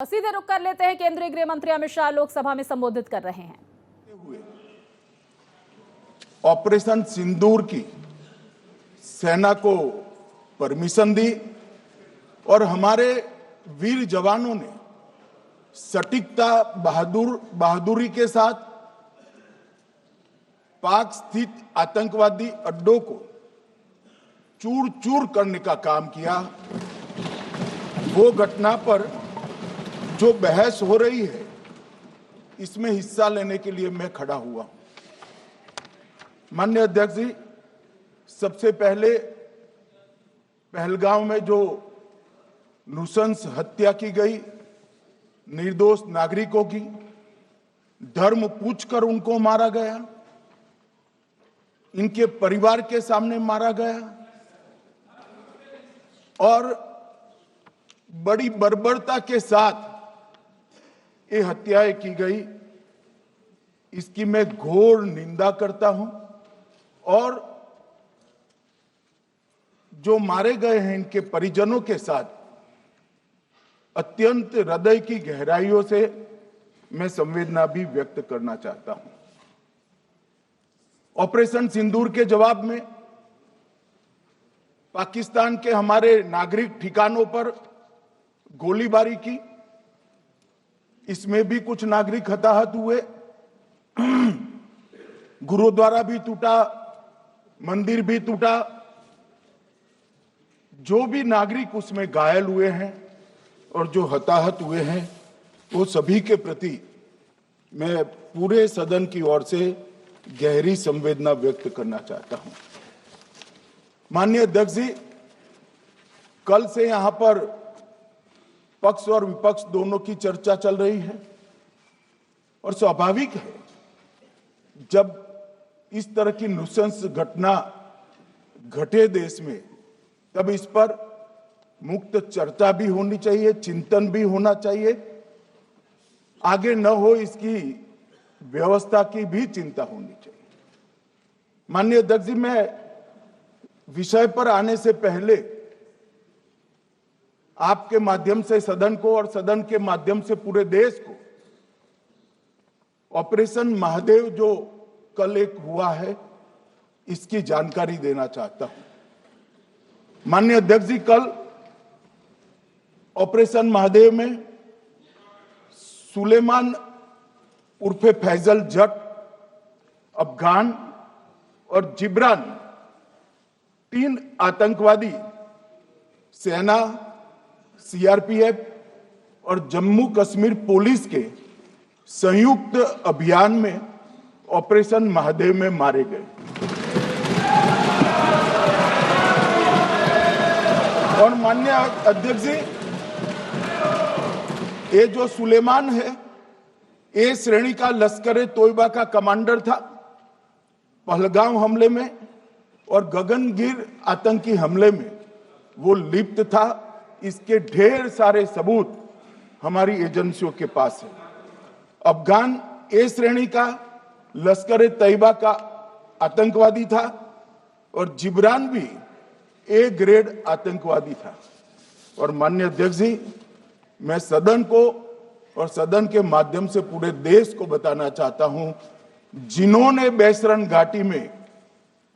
सीधे रुक कर लेते हैं। केंद्रीय गृह मंत्री अमित शाह लोकसभा में संबोधित कर रहे हैं। ऑपरेशन सिंदूर की सेना को परमिशन दी और हमारे वीर जवानों ने सटीकता बहादुरी के साथ पाक स्थित आतंकवादी अड्डों को चूर चूर करने का काम किया। वो घटना पर जो बहस हो रही है, इसमें हिस्सा लेने के लिए मैं खड़ा हुआ। माननीय अध्यक्ष जी, सबसे पहले पहलगांव में जो नृशंस हत्या की गई निर्दोष नागरिकों की, धर्म पूछकर उनको मारा गया, इनके परिवार के सामने मारा गया और बड़ी बर्बरता के साथ ये हत्याएं की गई, इसकी मैं घोर निंदा करता हूं। और जो मारे गए हैं इनके परिजनों के साथ अत्यंत हृदय की गहराइयों से मैं संवेदना भी व्यक्त करना चाहता हूं। ऑपरेशन सिंदूर के जवाब में पाकिस्तान के हमारे नागरिक ठिकानों पर गोलीबारी की, इसमें भी कुछ नागरिक हताहत हुए, गुरुद्वारा भी टूटा, मंदिर भी टूटा। जो भी नागरिक उसमें घायल हुए हैं और जो हताहत हुए हैं, वो सभी के प्रति मैं पूरे सदन की ओर से गहरी संवेदना व्यक्त करना चाहता हूं। माननीय अध्यक्ष जी, कल से यहां पर पक्ष और विपक्ष दोनों की चर्चा चल रही है और स्वाभाविक है, जब इस तरह की नृशंस घटना घटे देश में, तब इस पर मुक्त चर्चा भी होनी चाहिए, चिंतन भी होना चाहिए, आगे न हो इसकी व्यवस्था की भी चिंता होनी चाहिए। माननीय अध्यक्ष जी, मैं विषय पर आने से पहले आपके माध्यम से सदन को और सदन के माध्यम से पूरे देश को ऑपरेशन महादेव जो कल एक हुआ है, इसकी जानकारी देना चाहता हूं। माननीय अध्यक्ष जी, कल ऑपरेशन महादेव में सुलेमान उर्फे फैजल जट, अफगान और जिब्रान, 3 आतंकवादी सेना, सीआरपीएफ और जम्मू कश्मीर पुलिस के संयुक्त अभियान में ऑपरेशन महादेव में मारे गए। और माननीय अध्यक्ष जी, ये जो सुलेमान है, ए श्रेणी का लश्कर ए तोयबा का कमांडर था। पहलगाम हमले में और गगनगिर आतंकी हमले में वो लिप्त था। इसके ढेर सारे सबूत हमारी एजेंसियों के पास है। अफगान ए श्रेणी का लश्कर ए तैयबा का आतंकवादी था और जिब्रान भी ए ग्रेड आतंकवादी था। और माननीय अध्यक्ष जी, मैं सदन को और सदन के माध्यम से पूरे देश को बताना चाहता हूं, जिन्होंने बैसरन घाटी में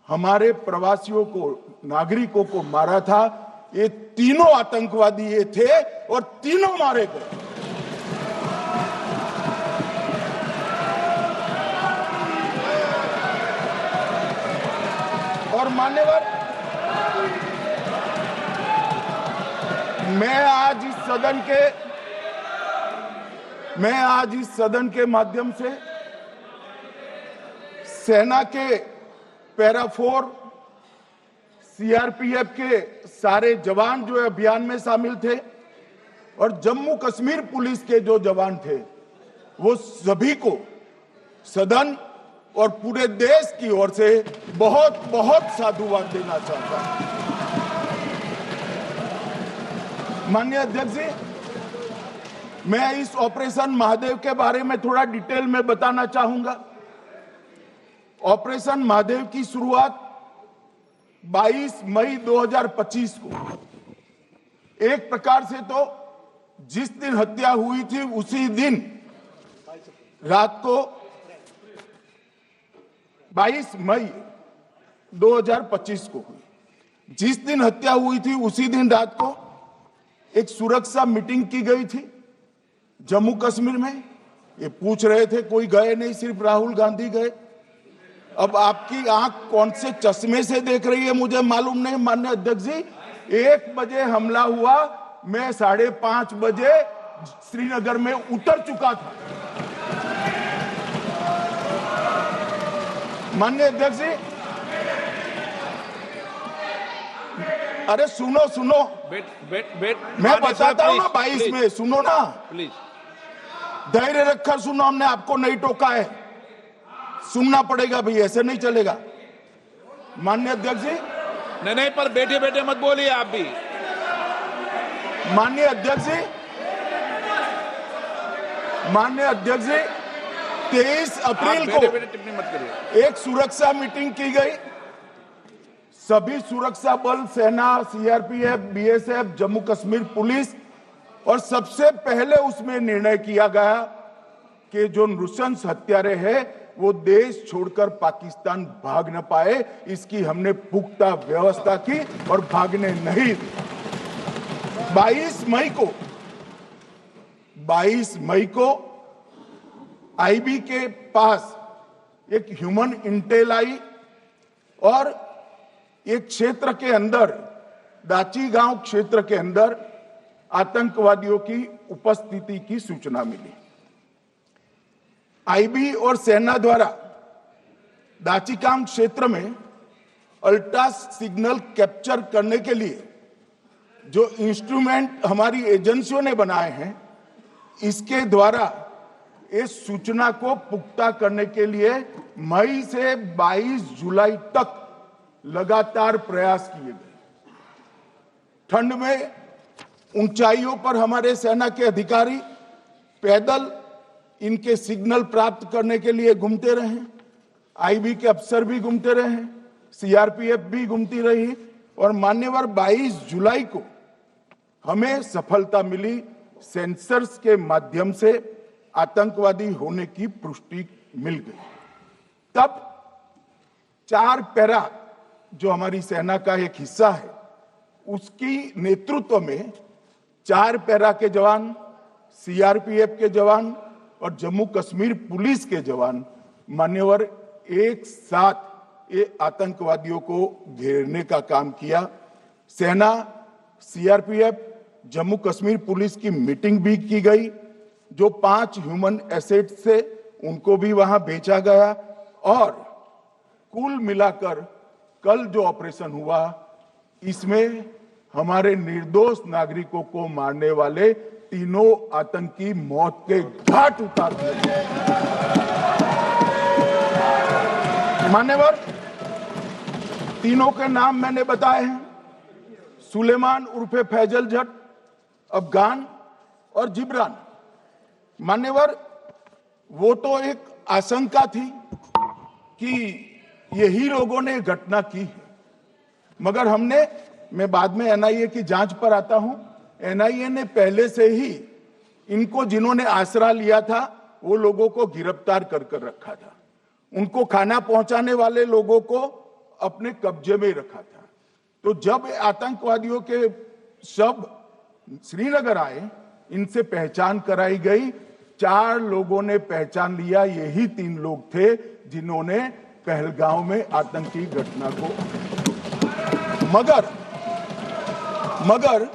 हमारे प्रवासियों को, नागरिकों को मारा था, ये तीनों आतंकवादी ये थे और तीनों मारे गए। और मान्यवर, मैं आज इस सदन के माध्यम से सेना के पैरा 4, सीआरपीएफ के सारे जवान जो अभियान में शामिल थे और जम्मू कश्मीर पुलिस के जो जवान थे, वो सभी को सदन और पूरे देश की ओर से बहुत बहुत साधुवाद देना चाहता हूं। माननीय अध्यक्ष जी, मैं इस ऑपरेशन महादेव के बारे में थोड़ा डिटेल में बताना चाहूंगा। ऑपरेशन महादेव की शुरुआत 22 मई 2025 को एक प्रकार से तो जिस दिन हत्या हुई थी उसी दिन रात को 22 मई 2025 को हुई। जिस दिन हत्या हुई थी उसी दिन रात को एक सुरक्षा मीटिंग की गई थी जम्मू कश्मीर में। ये पूछ रहे थे, कोई गए नहीं, सिर्फ राहुल गांधी गए। अब आपकी आंख कौन से चश्मे से देख रही है मुझे मालूम नहीं माननीय अध्यक्ष जी। 1 बजे हमला हुआ, मैं 5:30 बजे श्रीनगर में उतर चुका था। माननीय अध्यक्ष जी, अरे सुनो सुनो, मैं बताता हूँ ना 22 में, सुनो ना प्लीज, धैर्य रखकर सुनो, हमने आपको नहीं टोका है, सुनना पड़ेगा भाई, ऐसे नहीं चलेगा। माननीय अध्यक्ष जी, नहीं, पर बैठे बैठे मत बोलिए आप भी। माननीय अध्यक्ष जी, 23 अप्रैल को टिप्पणी मत करिए। एक सुरक्षा मीटिंग की गई। सभी सुरक्षा बल, सेना, CRPF, BSF, Jammu Kashmir police, और सबसे पहले उसमें निर्णय किया गया कि जो नृशंस हत्यारे हैं वो देश छोड़कर पाकिस्तान भाग न पाए, इसकी हमने पुख्ता व्यवस्था की और भागने नहीं दी। 22 मई को आईबी के पास एक ह्यूमन इंटेल आई और एक क्षेत्र के अंदर, दाची गांव क्षेत्र के अंदर आतंकवादियों की उपस्थिति की सूचना मिली। आईबी और सेना द्वारा दाचीकाम क्षेत्र में अल्ट्रा सिग्नल कैप्चर करने के लिए जो इंस्ट्रूमेंट हमारी एजेंसियों ने बनाए हैं, इसके द्वारा इस सूचना को पुख्ता करने के लिए मई से 22 जुलाई तक लगातार प्रयास किए गए। ठंड में ऊंचाइयों पर हमारे सेना के अधिकारी पैदल इनके सिग्नल प्राप्त करने के लिए घूमते रहे, आईबी के अफसर भी घूमते रहे, सीआरपीएफ भी घूमती रही, और मान्यवर 22 जुलाई को हमें सफलता मिली। सेंसर्स के माध्यम से आतंकवादी होने की पुष्टि मिल गई। तब 4 पैरा जो हमारी सेना का एक हिस्सा है, उसकी नेतृत्व में 4 पैरा के जवान, सीआरपीएफ के जवान और जम्मू कश्मीर पुलिस के जवान मान्यवर एक साथ ये आतंकवादियों को घेरने का काम किया। सेना, सीआरपीएफ, जम्मू कश्मीर पुलिस की मीटिंग भी की गई। जो 5 ह्यूमन एसेट्स थे उनको भी वहां बेचा गया, और कुल मिलाकर कल जो ऑपरेशन हुआ, इसमें हमारे निर्दोष नागरिकों को मारने वाले तीनों आतंकी मौत के घाट उतार दिए। मान्यवर, तीनों के नाम मैंने बताए हैं, सुलेमान उर्फे फैजल जट, अफगान और जिब्रान। मान्यवर, वो तो एक आशंका थी कि यही लोगों ने घटना की है, मगर मैं बाद में एनआईए की जांच पर आता हूं, एनआईए ने पहले से ही इनको, जिन्होंने आसरा लिया था, वो लोगों को गिरफ्तार कर रखा था। उनको खाना पहुंचाने वाले लोगों को अपने कब्जे में रखा था। तो जब आतंकवादियों के शव श्रीनगर आए, इनसे पहचान कराई गई। 4 लोगों ने पहचान लिया, यही 3 लोग थे जिन्होंने पहलगांव में आतंकी घटना को, मगर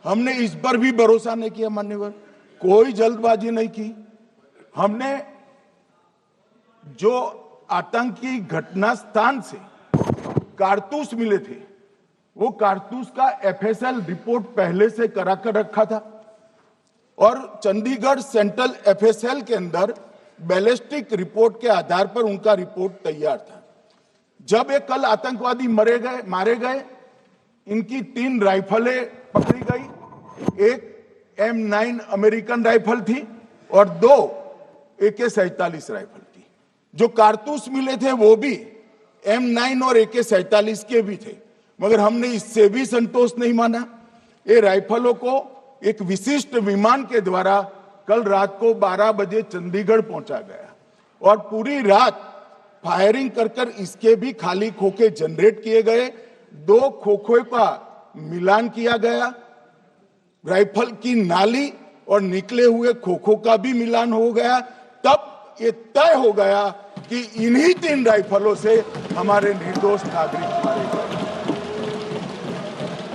हमने इस पर भी भरोसा नहीं किया मान्यवर, कोई जल्दबाजी नहीं की। हमने जो आतंकी घटना स्थान से कारतूस मिले थे, वो कारतूस का एफएसएल रिपोर्ट पहले से करा कर रखा था, और चंडीगढ़ सेंट्रल एफएसएल के अंदर बैलिस्टिक रिपोर्ट के आधार पर उनका रिपोर्ट तैयार था। जब ये कल आतंकवादी मारे गए, इनकी 3 राइफलें पकड़ी गई। एक M9 अमेरिकन राइफल थी और 2 AK-47 राइफल थी। जो कारतूस मिले थे वो भी M9 और AK-47 के भी थे, मगर हमने इससे भी संतोष नहीं माना। ये राइफलों को एक विशिष्ट विमान के द्वारा कल रात को 12 बजे चंडीगढ़ पहुंचा गया और पूरी रात फायरिंग कर कर इसके भी खाली खोखे जनरेट किए गए, 2 खोखों का मिलान किया गया, राइफल की नाली और निकले हुए खोखों का भी मिलान हो गया। तब ये तय हो गया कि इन्हीं 3 राइफलों से हमारे निर्दोष नागरिक मारे गए।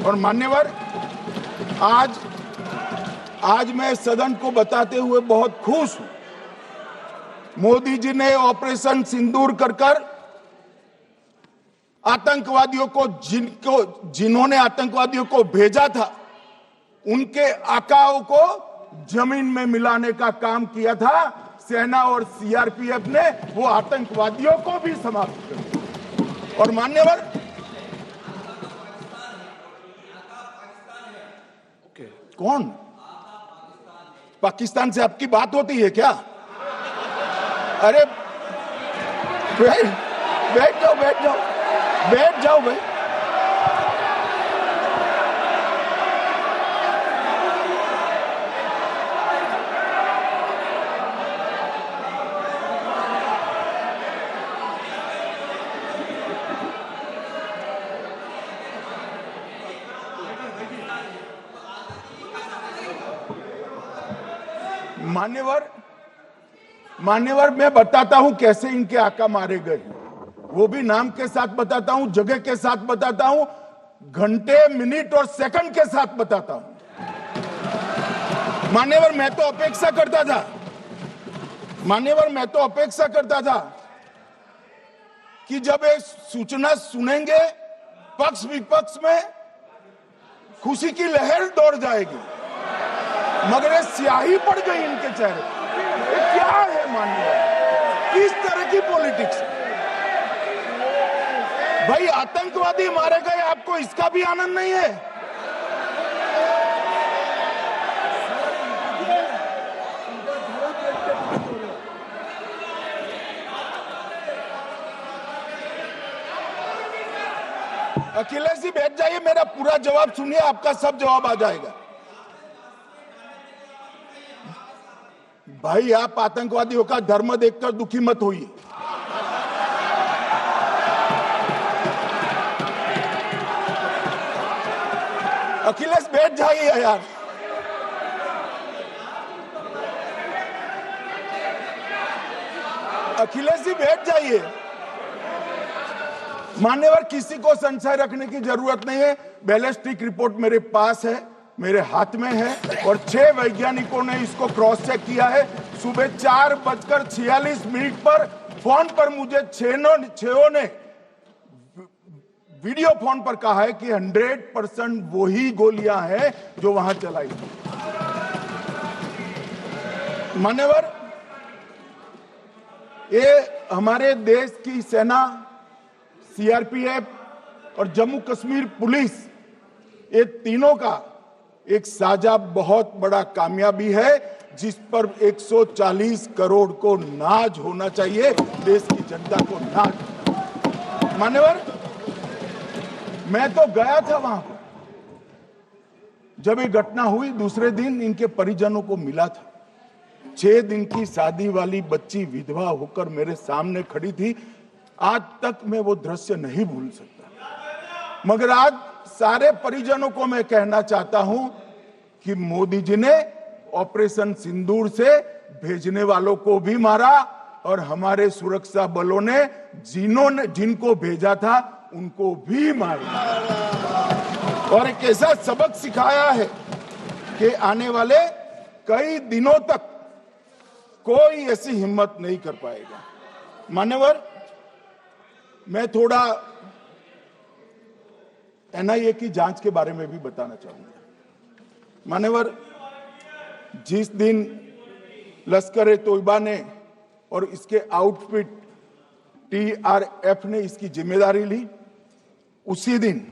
और मान्यवर, आज मैं सदन को बताते हुए बहुत खुश हूं। मोदी जी ने ऑपरेशन सिंदूर कर आतंकवादियों को जिन्होंने आतंकवादियों को भेजा था उनके आकाओं को जमीन में मिलाने का काम किया था। सेना और सीआरपीएफ ने वो आतंकवादियों को भी समाप्त कर दिया। और मान्यवर, कौन पाकिस्तान से आपकी बात होती है क्या? अरे बैठ जाओ भाई। मान्यवर, मैं बताता हूं कैसे इनके आका मारे गए, वो भी नाम के साथ बताता हूं, जगह के साथ बताता हूं, घंटे, मिनट और सेकंड के साथ बताता हूं। मान्यवर, मैं तो अपेक्षा करता था कि जब एक सूचना सुनेंगे पक्ष विपक्ष में खुशी की लहर दौड़ जाएगी, मगर ये स्याही पड़ गई इनके चेहरे। ये क्या है मान्यवर, किस तरह की पॉलिटिक्स? भाई आतंकवादी मारे गए, आपको इसका भी आनंद नहीं है? अखिलेश जी बैठ जाइए, मेरा पूरा जवाब सुनिए, आपका सब जवाब आ जाएगा। भाई आप आतंकवादियों का धर्म देखकर दुखी मत होइए। अखिलेश बैठ जाइए यार। अखिलेश जी बैठ जाइए। मान्यवर, किसी को संशय रखने की जरूरत नहीं है। बैलिस्टिक रिपोर्ट मेरे पास है, मेरे हाथ में है और 6 वैज्ञानिकों ने इसको क्रॉस चेक किया है। सुबह 4:46 पर फोन पर मुझे 6 ने वीडियो फोन पर कहा है कि 100% वही गोलियां हैं जो वहां चलाई। मान्यवर, ये हमारे देश की सेना, सीआरपीएफ और जम्मू कश्मीर पुलिस, ये तीनों का एक साझा बहुत बड़ा कामयाबी है, जिस पर 140 करोड़ को नाज होना चाहिए, देश की जनता को नाज। मान्यवर, मैं तो गया था वहां पर जब ये घटना हुई। दूसरे दिन इनके परिजनों को मिला था। 6 दिन की शादी वाली बच्ची विधवा होकर मेरे सामने खड़ी थी। आज तक मैं वो दृश्य नहीं भूल सकता। मगर आज सारे परिजनों को मैं कहना चाहता हूं कि मोदी जी ने ऑपरेशन सिंदूर से भेजने वालों को भी मारा और हमारे सुरक्षा बलों ने जिनको भेजा था उनको भी मारा और एक ऐसा सबक सिखाया है कि आने वाले कई दिनों तक कोई ऐसी हिम्मत नहीं कर पाएगा। मान्यवर, मैं थोड़ा एनआईए की जांच के बारे में भी बताना चाहूंगा। मान्यवर, जिस दिन लश्कर तोयबा ने और इसके आउटफिट टीआरएफ ने इसकी जिम्मेदारी ली, उसी दिन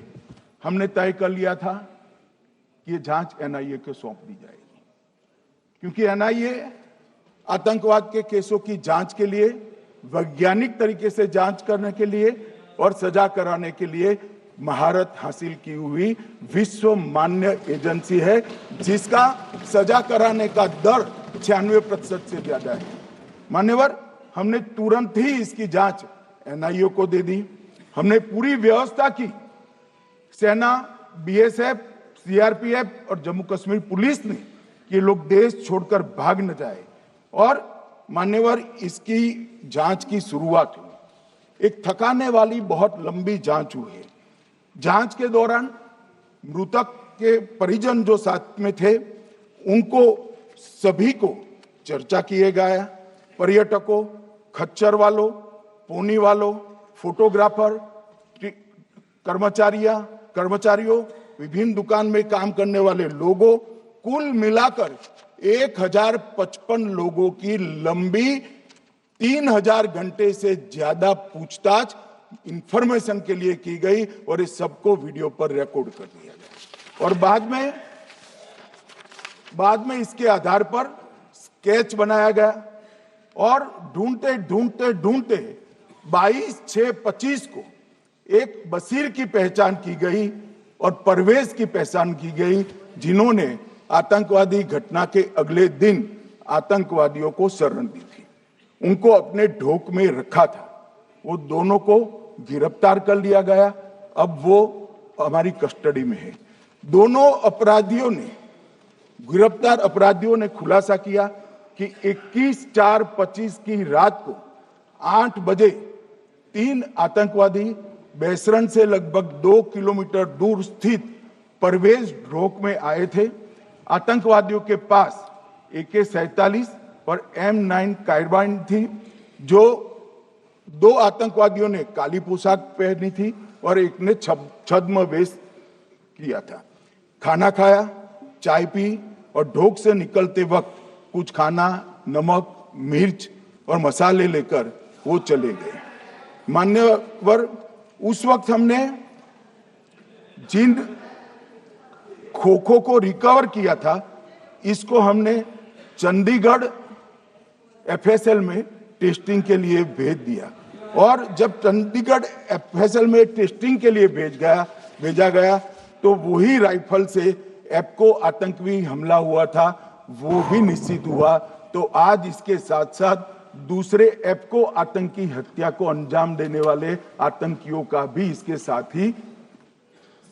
हमने तय कर लिया था कि ये जांच एनआईए को सौंप दी जाएगी, क्योंकि एनआईए आतंकवाद के केसों की जांच के लिए, वैज्ञानिक तरीके से जांच करने के लिए और सजा कराने के लिए महारत हासिल की हुई विश्व मान्य एजेंसी है, जिसका सजा कराने का दर 96% से ज्यादा है। मान्यवर, हमने तुरंत ही इसकी जांच एनआईए को दे दी। हमने पूरी व्यवस्था की, सेना, बीएसएफ, सीआरपीएफ और जम्मू कश्मीर पुलिस ने कि लोग देश छोड़कर भाग न जाए। और मान्यवर, इसकी जांच की शुरुआत हुई। एक थकाने वाली बहुत लंबी जांच हुई है। जांच के दौरान मृतक के परिजन जो साथ में थे, उनको सभी को चर्चा किए गया। पर्यटकों, खच्चर वालों, पोनी वालों, फोटोग्राफर, कर्मचारियों, विभिन्न दुकान में काम करने वाले लोगों, कुल मिलाकर 1055 लोगों की लंबी 3000 घंटे से ज्यादा पूछताछ इंफॉर्मेशन के लिए की गई और इस सबको वीडियो पर रिकॉर्ड कर दिया गया। और बाद में इसके आधार पर स्केच बनाया गया और ढूंढते 22/6/25 को एक बशीर की पहचान की गई और परवेज की पहचान की गई, जिन्होंने आतंकवादी घटना के अगले दिन आतंकवादियों को शरण दी थी। उनको अपने ढोक में रखा था। वो दोनों को गिरफ्तार कर लिया गया। अब वो हमारी कस्टडी में है। दोनों गिरफ्तार अपराधियों ने खुलासा किया कि 21/4/25 की रात को 8 बजे 3 आतंकवादी बेसरन से लगभग 2 किलोमीटर दूर स्थित परवेज ढोक में आए थे। आतंकवादियों के पास AK-47 और M9 कार्बाइन थी। जो 2 आतंकवादियों ने काली पोशाक पहनी थी और एक ने छद्म वेश किया था। खाना खाया, चाय पी और ढोक से निकलते वक्त कुछ खाना, नमक, मिर्च और मसाले लेकर वो चले गए। मान्यवर, उस वक्त हमने जिन खोखो को रिकवर किया था, इसको हमने चंडीगढ़ FSL में टेस्टिंग के लिए भेज दिया। और जब चंडीगढ़ FSL में टेस्टिंग के लिए भेजा गया तो वही राइफल से एप्को आतंकी हमला हुआ था, वो भी निश्चित हुआ। तो आज इसके साथ साथ दूसरे एप्को आतंकी हत्या को अंजाम देने वाले आतंकियों का भी इसके साथ ही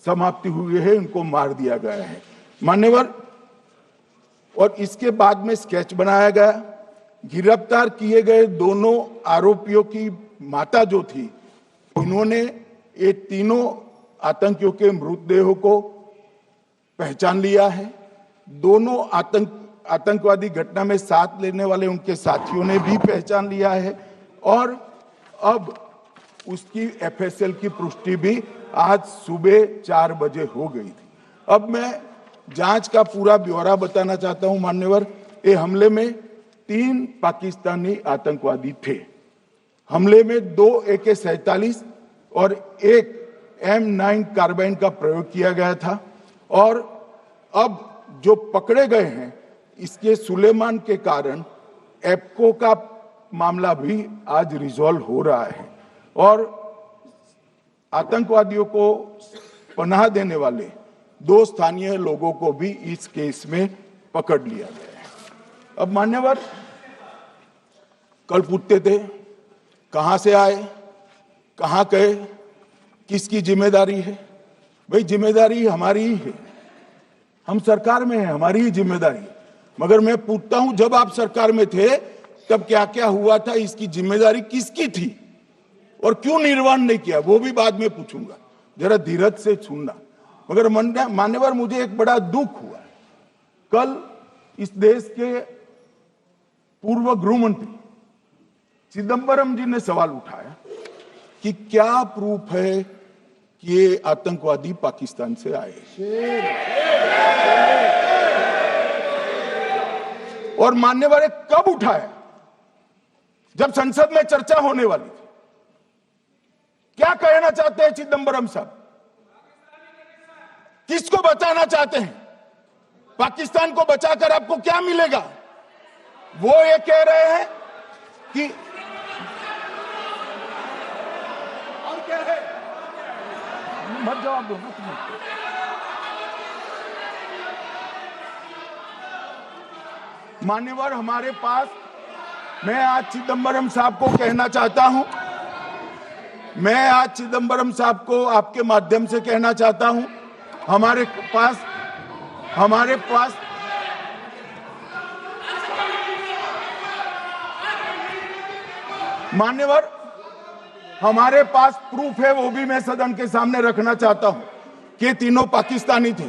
समाप्ति हुई है, उनको मार दिया गया है। मान्यवर, और इसके बाद में स्केच बनाया गया। गिरफ्तार किए गए दोनों आरोपियों की माता जो थी, इन्होंने ये तीनों आतंकियों के मृतदेहों को पहचान लिया है। दोनों आतंकवादी घटना में साथ लेने वाले उनके साथियों ने भी पहचान लिया है। और अब उसकी FSL की पुष्टि भी आज सुबह 4 बजे हो गई थी। अब मैं जांच का पूरा ब्यौरा बताना चाहता हूं। मान्यवर, ये हमले में 3 पाकिस्तानी आतंकवादी थे। हमले में 2 AK-47 और 1 M9 कार्बाइन का प्रयोग किया गया था। और अब जो पकड़े गए हैं, इसके सुलेमान के कारण एप्को का मामला भी आज रिजॉल्व हो रहा है और आतंकवादियों को पनाह देने वाले 2 स्थानीय लोगों को भी इस केस में पकड़ लिया गया है। अब मान्यवर, कल पूछते थे कहां से आए, कहां गए, किसकी जिम्मेदारी है। भाई, जिम्मेदारी हमारी ही है। हम सरकार में हैं, हमारी ही जिम्मेदारी। मगर मैं पूछता हूं, जब आप सरकार में थे तब क्या क्या हुआ था, इसकी जिम्मेदारी किसकी थी और क्यों निर्वहन नहीं किया, वो भी बाद में पूछूंगा। जरा धीरज से सुनना। मगर मान्यवर, मुझे एक बड़ा दुख हुआ। कल इस देश के पूर्व गृह मंत्री चिदंबरम जी ने सवाल उठाया कि क्या प्रूफ है कि ये आतंकवादी पाकिस्तान से आए। और मान्यवर, कब उठाया? जब संसद में चर्चा होने वाली थी। क्या कहना चाहते हैं चिदंबरम साहब? किसको बचाना चाहते हैं? पाकिस्तान को बचाकर आपको क्या मिलेगा? वो ये कह रहे हैं कि और क्या है? मत जवाब दो ना तुम। मान्यवर, हमारे पास, मैं आज चिदम्बरम साहब को कहना चाहता हूं, मैं आज चिदम्बरम साहब को आपके माध्यम से कहना चाहता हूं, हमारे पास मान्यवर, हमारे पास प्रूफ है, वो भी मैं सदन के सामने रखना चाहता हूं कि तीनों पाकिस्तानी थे।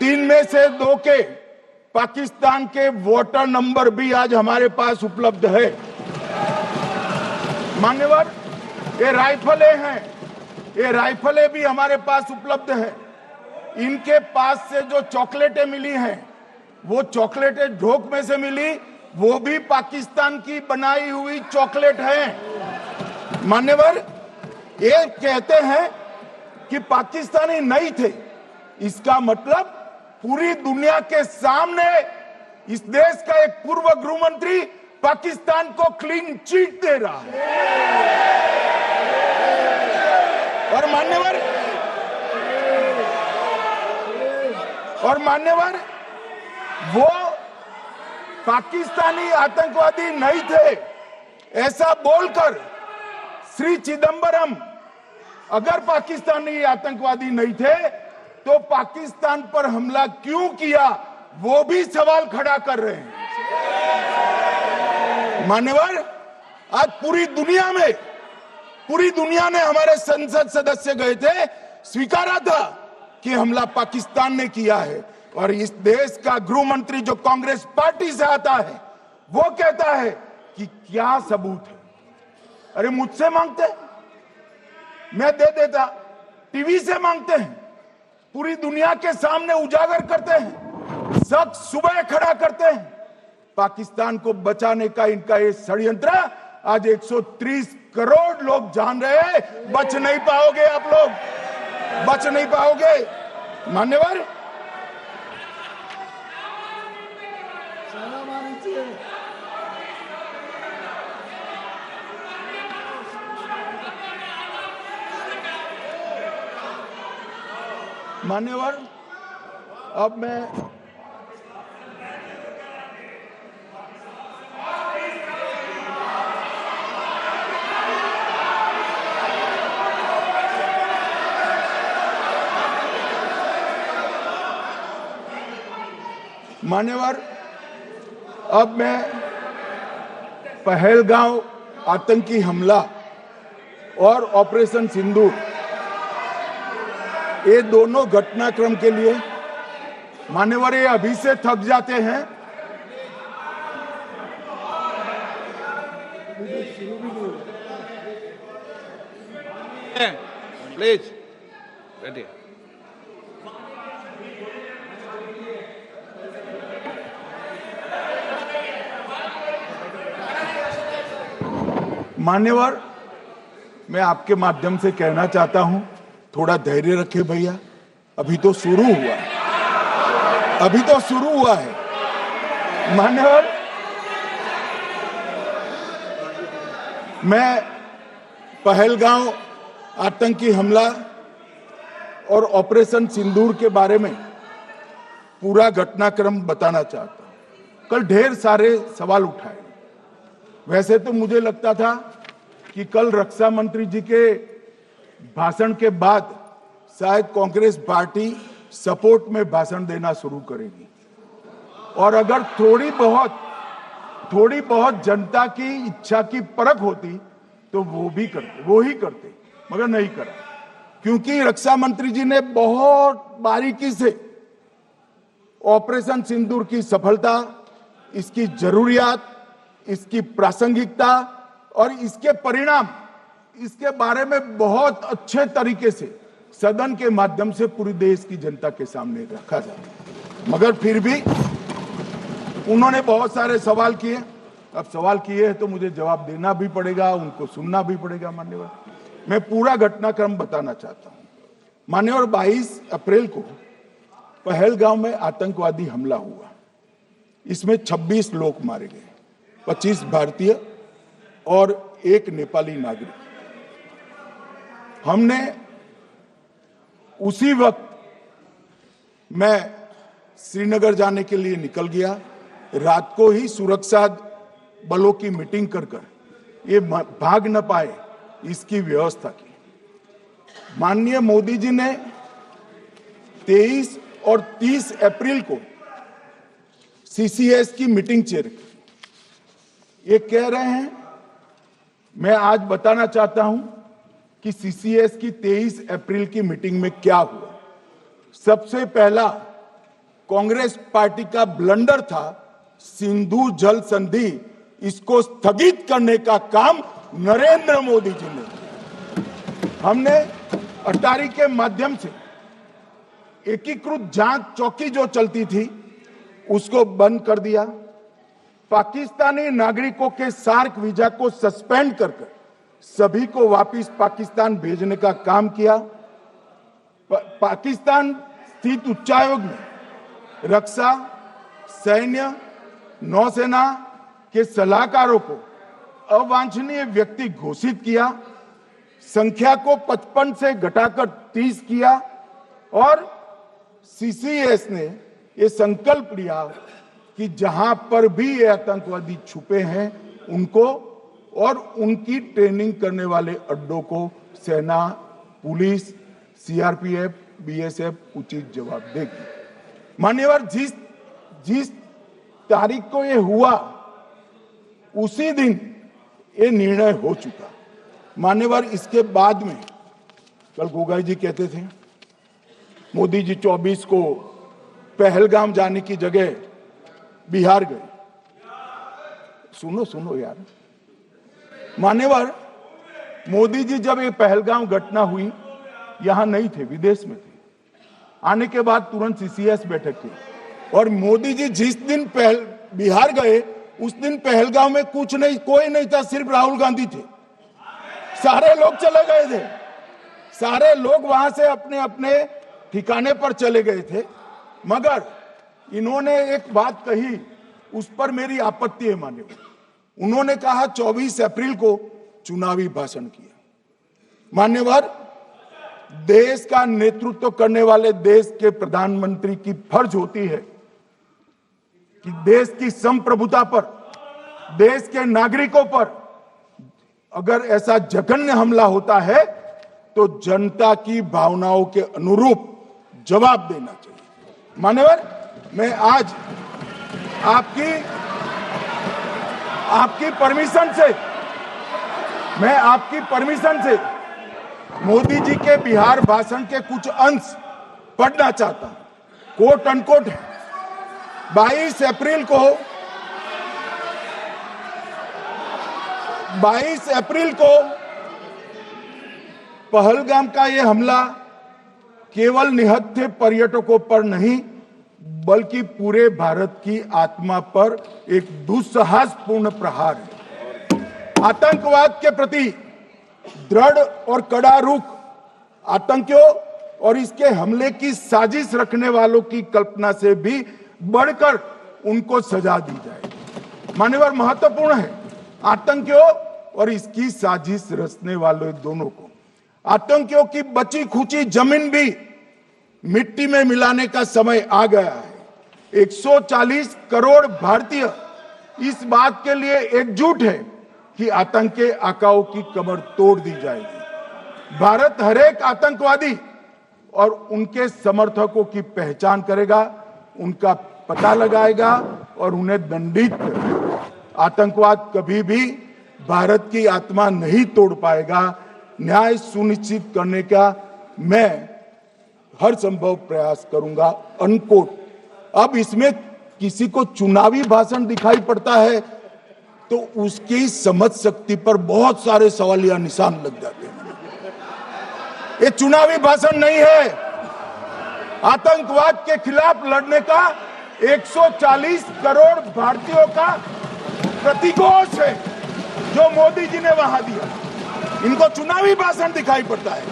3 में से 2 के पाकिस्तान के वोटर नंबर भी आज हमारे पास उपलब्ध है। मान्यवर, ये राइफलें हैं, ये राइफलें भी हमारे पास उपलब्ध है। इनके पास से जो चॉकलेटें मिली हैं, वो चॉकलेटें ढोक में से मिली, वो भी पाकिस्तान की बनाई हुई चॉकलेट है। मान्यवर, ये कहते हैं कि पाकिस्तानी नहीं थे, इसका मतलब पूरी दुनिया के सामने इस देश का एक पूर्व गृह मंत्री पाकिस्तान को क्लीन चिट दे रहा है। और मान्यवर, वो पाकिस्तानी आतंकवादी नहीं थे ऐसा बोलकर श्री चिदम्बरम अगर पाकिस्तानी आतंकवादी नहीं थे तो पाकिस्तान पर हमला क्यों किया, वो भी सवाल खड़ा कर रहे हैं। मान्यवर, आज पूरी दुनिया ने, हमारे संसद सदस्य गए थे, स्वीकारा था कि हमला पाकिस्तान ने किया है। और इस देश का गृह मंत्री जो कांग्रेस पार्टी से आता है, वो कहता है कि क्या सबूत है। अरे मुझसे मांगते, मैं दे देता, टीवी से मांगते हैं, पूरी दुनिया के सामने उजागर करते हैं, सच सुबह खड़ा करते हैं। पाकिस्तान को बचाने का इनका ये षड्यंत्र आज 130 करोड़ लोग जान रहे हैं। बच नहीं पाओगे आप लोग, बच नहीं पाओगे। मान्यवर, मान्यवर, अब मैं पहलगांव आतंकी हमला और ऑपरेशन सिंदूर, ये दोनों घटनाक्रम के लिए मान्यवर ये अभी से थक जाते हैं। प्लीज बैठिए। मान्यवर, मैं आपके माध्यम से कहना चाहता हूं, थोड़ा धैर्य रखे भैया, अभी तो शुरू हुआ है, अभी तो शुरू हुआ है। मान्यवर, मैं पहलगांव आतंकी हमला और ऑपरेशन सिंदूर के बारे में पूरा घटनाक्रम बताना चाहता हूं। कल ढेर सारे सवाल उठाए। वैसे तो मुझे लगता था कि कल रक्षा मंत्री जी के भाषण के बाद शायद कांग्रेस पार्टी सपोर्ट में भाषण देना शुरू करेगी और अगर थोड़ी बहुत जनता की इच्छा की परख होती तो वो ही करते, मगर नहीं करा, क्योंकि रक्षा मंत्री जी ने बहुत बारीकी से ऑपरेशन सिंदूर की सफलता, इसकी जरूरियात, इसकी प्रासंगिकता और इसके परिणाम, इसके बारे में बहुत अच्छे तरीके से सदन के माध्यम से पूरी देश की जनता के सामने रखा जाए। मगर फिर भी उन्होंने बहुत सारे सवाल किए। अब सवाल किए हैं तो मुझे जवाब देना भी पड़ेगा, उनको सुनना भी पड़ेगा। मान्यवर, मैं पूरा घटनाक्रम बताना चाहता हूं। मान्यवर, 22 अप्रैल को पहलगांव में आतंकवादी हमला हुआ। इसमें 26 लोग मारे गए, 25 भारतीय और 1 नेपाली नागरिक। हमने उसी वक्त मैं श्रीनगर जाने के लिए निकल गया। रात को ही सुरक्षा बलों की मीटिंग कर ये भाग न पाए इसकी व्यवस्था की। माननीय मोदी जी ने 23 और 30 अप्रैल को सीसीएस की मीटिंग चेयर की। ये कह रहे हैं, मैं आज बताना चाहता हूं कि सीसीएस की 23 अप्रैल की मीटिंग में क्या हुआ। सबसे पहला कांग्रेस पार्टी का ब्लंडर था सिंधु जल संधि, इसको स्थगित करने का काम नरेंद्र मोदी जी ने। हमने अटारी के माध्यम से एकीकृत जांच चौकी जो चलती थी उसको बंद कर दिया। पाकिस्तानी नागरिकों के सार्क वीजा को सस्पेंड कर सभी को वापस पाकिस्तान भेजने का काम किया। पाकिस्तान स्थित उच्चायोग में रक्षा, सैन्य, नौसेना के सलाहकारों को अवांछनीय व्यक्ति घोषित किया। संख्या को 55 से घटाकर 30 किया और सीसीएस ने ये संकल्प लिया कि जहां पर भी ये आतंकवादी छुपे हैं उनको और उनकी ट्रेनिंग करने वाले अड्डों को सेना, पुलिस, सीआरपीएफ, बीएसएफ उचित जवाब देगी। मान्यवर, जिस तारीख को ये हुआ उसी दिन ये निर्णय हो चुका। मान्यवर, इसके बाद में कल गोगाई जी कहते थे मोदी जी 24 को पहलगाम जाने की जगह बिहार गए। सुनो यार। मान्यवर, मोदी जी जब ये पहलगाम घटना हुई यहां नहीं थे, विदेश में थे। आने के बाद तुरंत सीसीएस बैठक की और मोदी जी जिस दिन बिहार गए उस दिन पहलगाम में कुछ नहीं, कोई नहीं था, सिर्फ राहुल गांधी थे। सारे लोग चले गए थे, सारे लोग वहां से अपने अपने ठिकाने पर चले गए थे। मगर इन्होंने एक बात कही, उस पर मेरी आपत्ति है। मान्यवर, उन्होंने कहा 24 अप्रैल को चुनावी भाषण किया। मान्यवर, देश का नेतृत्व करने वाले देश के प्रधानमंत्री की फर्ज होती है कि देश की संप्रभुता पर, देश के नागरिकों पर अगर ऐसा जघन्य हमला होता है तो जनता की भावनाओं के अनुरूप जवाब देना चाहिए। मान्यवर, मैं आज आपकी परमिशन से मोदी जी के बिहार भाषण के कुछ अंश पढ़ना चाहता हूं। कोट अनकोट है। 22 अप्रैल को पहलगाम का यह हमला केवल निहत्थे पर्यटकों पर नहीं बल्कि पूरे भारत की आत्मा पर एक दुस्साहसपूर्ण प्रहार है। आतंकवाद के प्रति दृढ़ और कड़ा रुख, आतंकियों और इसके हमले की साजिश रखने वालों की कल्पना से भी बढ़कर उनको सजा दी जाए। मान्यवर, महत्वपूर्ण है आतंकियों और इसकी साजिश रचने वाले दोनों को। आतंकियों की बची खुची जमीन भी मिट्टी में मिलाने का समय आ गया है। 140 करोड़ भारतीय इस बात के लिए एकजुट है कि आतंकी आकाओं की कमर तोड़ दी जाएगी। भारत हरेक आतंकवादी और उनके समर्थकों की पहचान करेगा, उनका पता लगाएगा और उन्हें दंडित करेगा। आतंकवाद कभी भी भारत की आत्मा नहीं तोड़ पाएगा। न्याय सुनिश्चित करने का मैं हर संभव प्रयास करूंगा। अनकोट। अब इसमें किसी को चुनावी भाषण दिखाई पड़ता है तो उसकी समझ शक्ति पर बहुत सारे सवालिया निशान लग जाते हैं। ये चुनावी भाषण नहीं है, आतंकवाद के खिलाफ लड़ने का 140 करोड़ भारतीयों का प्रतिघोष है जो मोदी जी ने वहां दिया। इनको चुनावी भाषण दिखाई पड़ता है।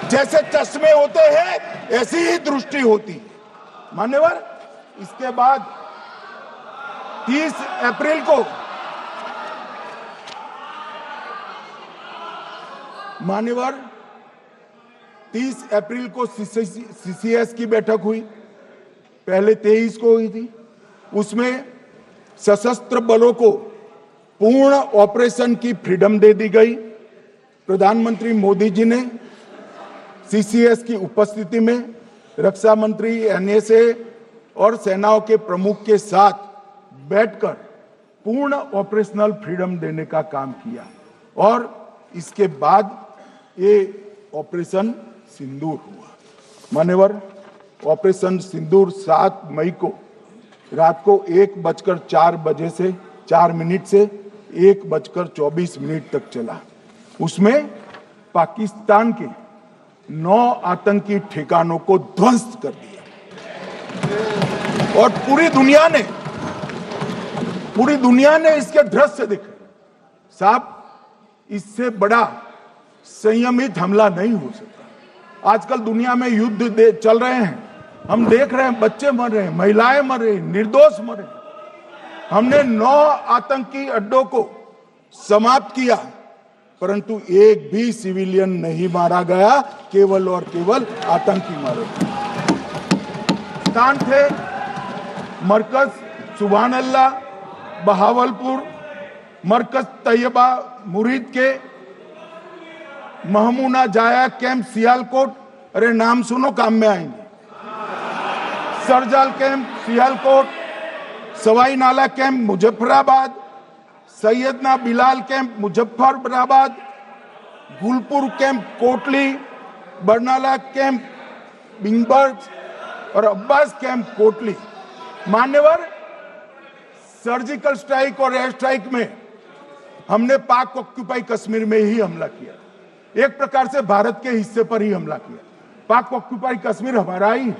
जैसे चश्मे होते हैं ऐसी ही दृष्टि होती है। मान्यवर, इसके बाद 30 अप्रैल को मान्यवर 30 अप्रैल को सीसीएस की बैठक हुई, पहले 23 को हुई थी। उसमें सशस्त्र बलों को पूर्ण ऑपरेशन की फ्रीडम दे दी गई। प्रधानमंत्री मोदी जी ने सीसीएस की उपस्थिति में रक्षा मंत्री, एनएसए और सेनाओं के प्रमुख के साथ बैठकर पूर्ण ऑपरेशनल फ्रीडम देने का काम किया और इसके बाद ये ऑपरेशन सिंदूर हुआ। मान्यवर, ऑपरेशन सिंदूर 7 मई को रात को 1:04 से 4 मिनट से 1:24 तक चला। उसमें पाकिस्तान के 9 आतंकी ठिकानों को ध्वस्त कर दिया और पूरी दुनिया ने इसके दृश्य देखे। साहब, इससे बड़ा संयमित हमला नहीं हो सकता। आजकल दुनिया में युद्ध चल रहे हैं, हम देख रहे हैं, बच्चे मर रहे हैं, महिलाएं मर रही, निर्दोष मर रहे। हमने 9 आतंकी अड्डों को समाप्त किया, परंतु एक भी सिविलियन नहीं मारा गया, केवल और केवल आतंकी मारे गए। स्थान थे मरकज सुभान अल्लाह बहावलपुर, मरकज तैयबा मुरीद के, महमूना जाया कैंप सियालकोट, अरे नाम सुनो काम में आएंगे, सरजाल camp Sialkot, Sawai Nala camp Muzaffarabad, Syedna Bilal camp Muzaffarabad, Gulpur camp Kotli, Barnala camp Bhimber और अब्बास कैंप कोटली। मान्यवर, सर्जिकल स्ट्राइक और एयर स्ट्राइक में हमने पाक ऑक्यूपाई कश्मीर में ही हमला किया, एक प्रकार से भारत के हिस्से पर ही हमला किया। पाक ऑक्यूपाई कश्मीर हमारा ही है,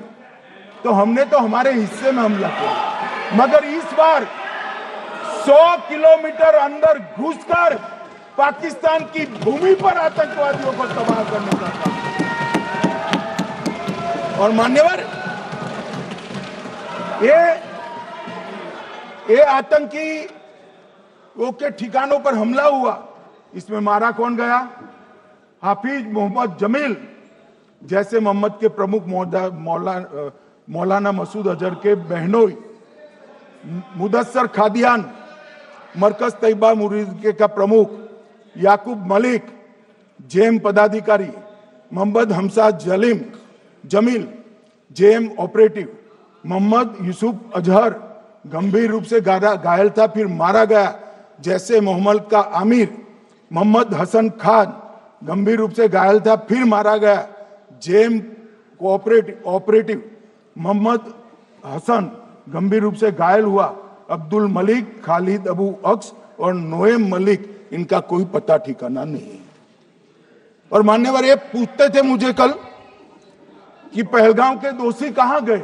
तो हमने तो हमारे हिस्से में हमला किया, मगर इस बार 100 किलोमीटर अंदर घुसकर पाकिस्तान की भूमि पर आतंकवादियों को तबाह करने का काम। और मान्यवर, ये आतंकी के ठिकानों पर हमला हुआ, इसमें मारा कौन गया? हाफिज मोहम्मद जमील जैसे मोहम्मद के प्रमुख मौलाना मसूद अजहर के बहनोई, मुदस्सर खादियान मरकज तैयबा मुरीद का प्रमुख, याकूब मलिक जेएम पदाधिकारी, मोहम्मद हमसा जमील जेएम ऑपरेटिव, मोहम्मद यूसुफ अजहर गंभीर रूप से घायल था, फिर मारा गया। जैसे मोहम्मद का आमिर मोहम्मद हसन खान गंभीर रूप से घायल था, फिर मारा गया। जेएम ऑपरेटिव मोहम्मद हसन गंभीर रूप से घायल हुआ। अब्दुल मलिक, खालिद अबू अक्स और नोएम मलिक, इनका कोई पता ठिकाना नहीं। और मान्यवर, ये पूछते थे मुझे कल कि पहलगांव के दोषी कहां गए,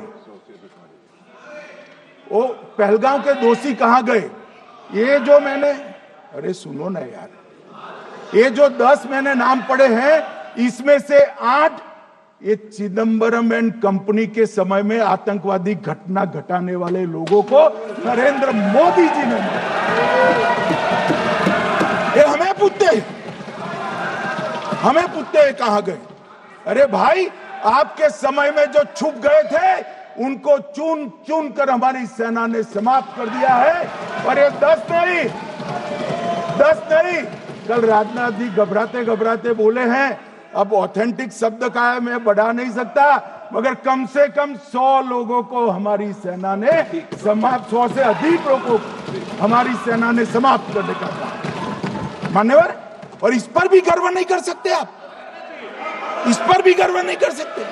वो पहलगांव के दोषी कहां गए? ये जो मैंने, अरे सुनो ना यार, ये जो 10 मैंने नाम पढ़े हैं, इसमें से 8 ये चिदंबरम एंड कंपनी के समय में आतंकवादी घटना घटाने वाले लोगों को नरेंद्र मोदी जी ने, ये हमें पूछते हैं कहां गए? अरे भाई, आपके समय में जो छुप गए थे, उनको चुन चुन कर हमारी सेना ने समाप्त कर दिया है। और ये 10 नहीं, कल राजनाथ जी घबराते बोले हैं, अब ऑथेंटिक शब्द का है, मैं बढ़ा नहीं सकता, मगर कम से कम 100 लोगों को हमारी सेना ने समाप्त, 100 से अधिक लोगों को हमारी सेना ने समाप्त करने का कहा। मान्यवर, और इस पर भी गर्व नहीं कर सकते आप, इस पर भी गर्व नहीं कर सकते।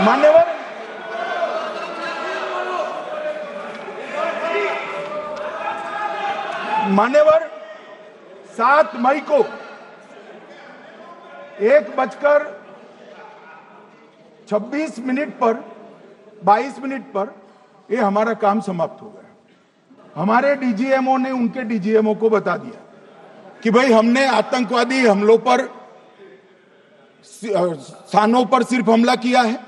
मान्यवर, 7 मई को 1:26 पर 22 मिनट पर ये हमारा काम समाप्त हो गया। हमारे डीजीएमओ ने उनके डीजीएमओ को बता दिया कि भाई, हमने आतंकवादी हमलों पर स्थानों पर सिर्फ हमला किया है,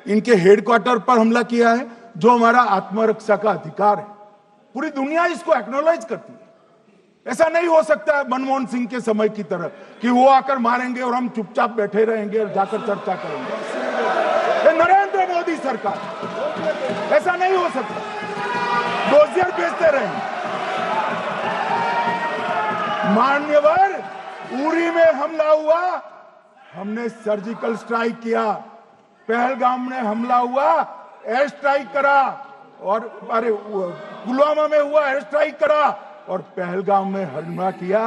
इनके हेडक्वार्टर पर हमला किया है, जो हमारा आत्मरक्षा का अधिकार है। पूरी दुनिया इसको एक्नॉलेज करती है। ऐसा नहीं हो सकता है मनमोहन सिंह के समय की तरह कि वो आकर मारेंगे और हम चुपचाप बैठे रहेंगे और जाकर चर्चा करेंगे। ये नरेंद्र मोदी सरकार, ऐसा नहीं हो सकता। डोजियर बेचते रहेंगे। मान्यवर, उरी में हमला हुआ, हमने सर्जिकल स्ट्राइक किया। पहलगाम में हमला हुआ, एयर स्ट्राइक करा, और अरे पुलवामा में हुआ, एयर स्ट्राइक करा, और पहलगाम में हमला किया।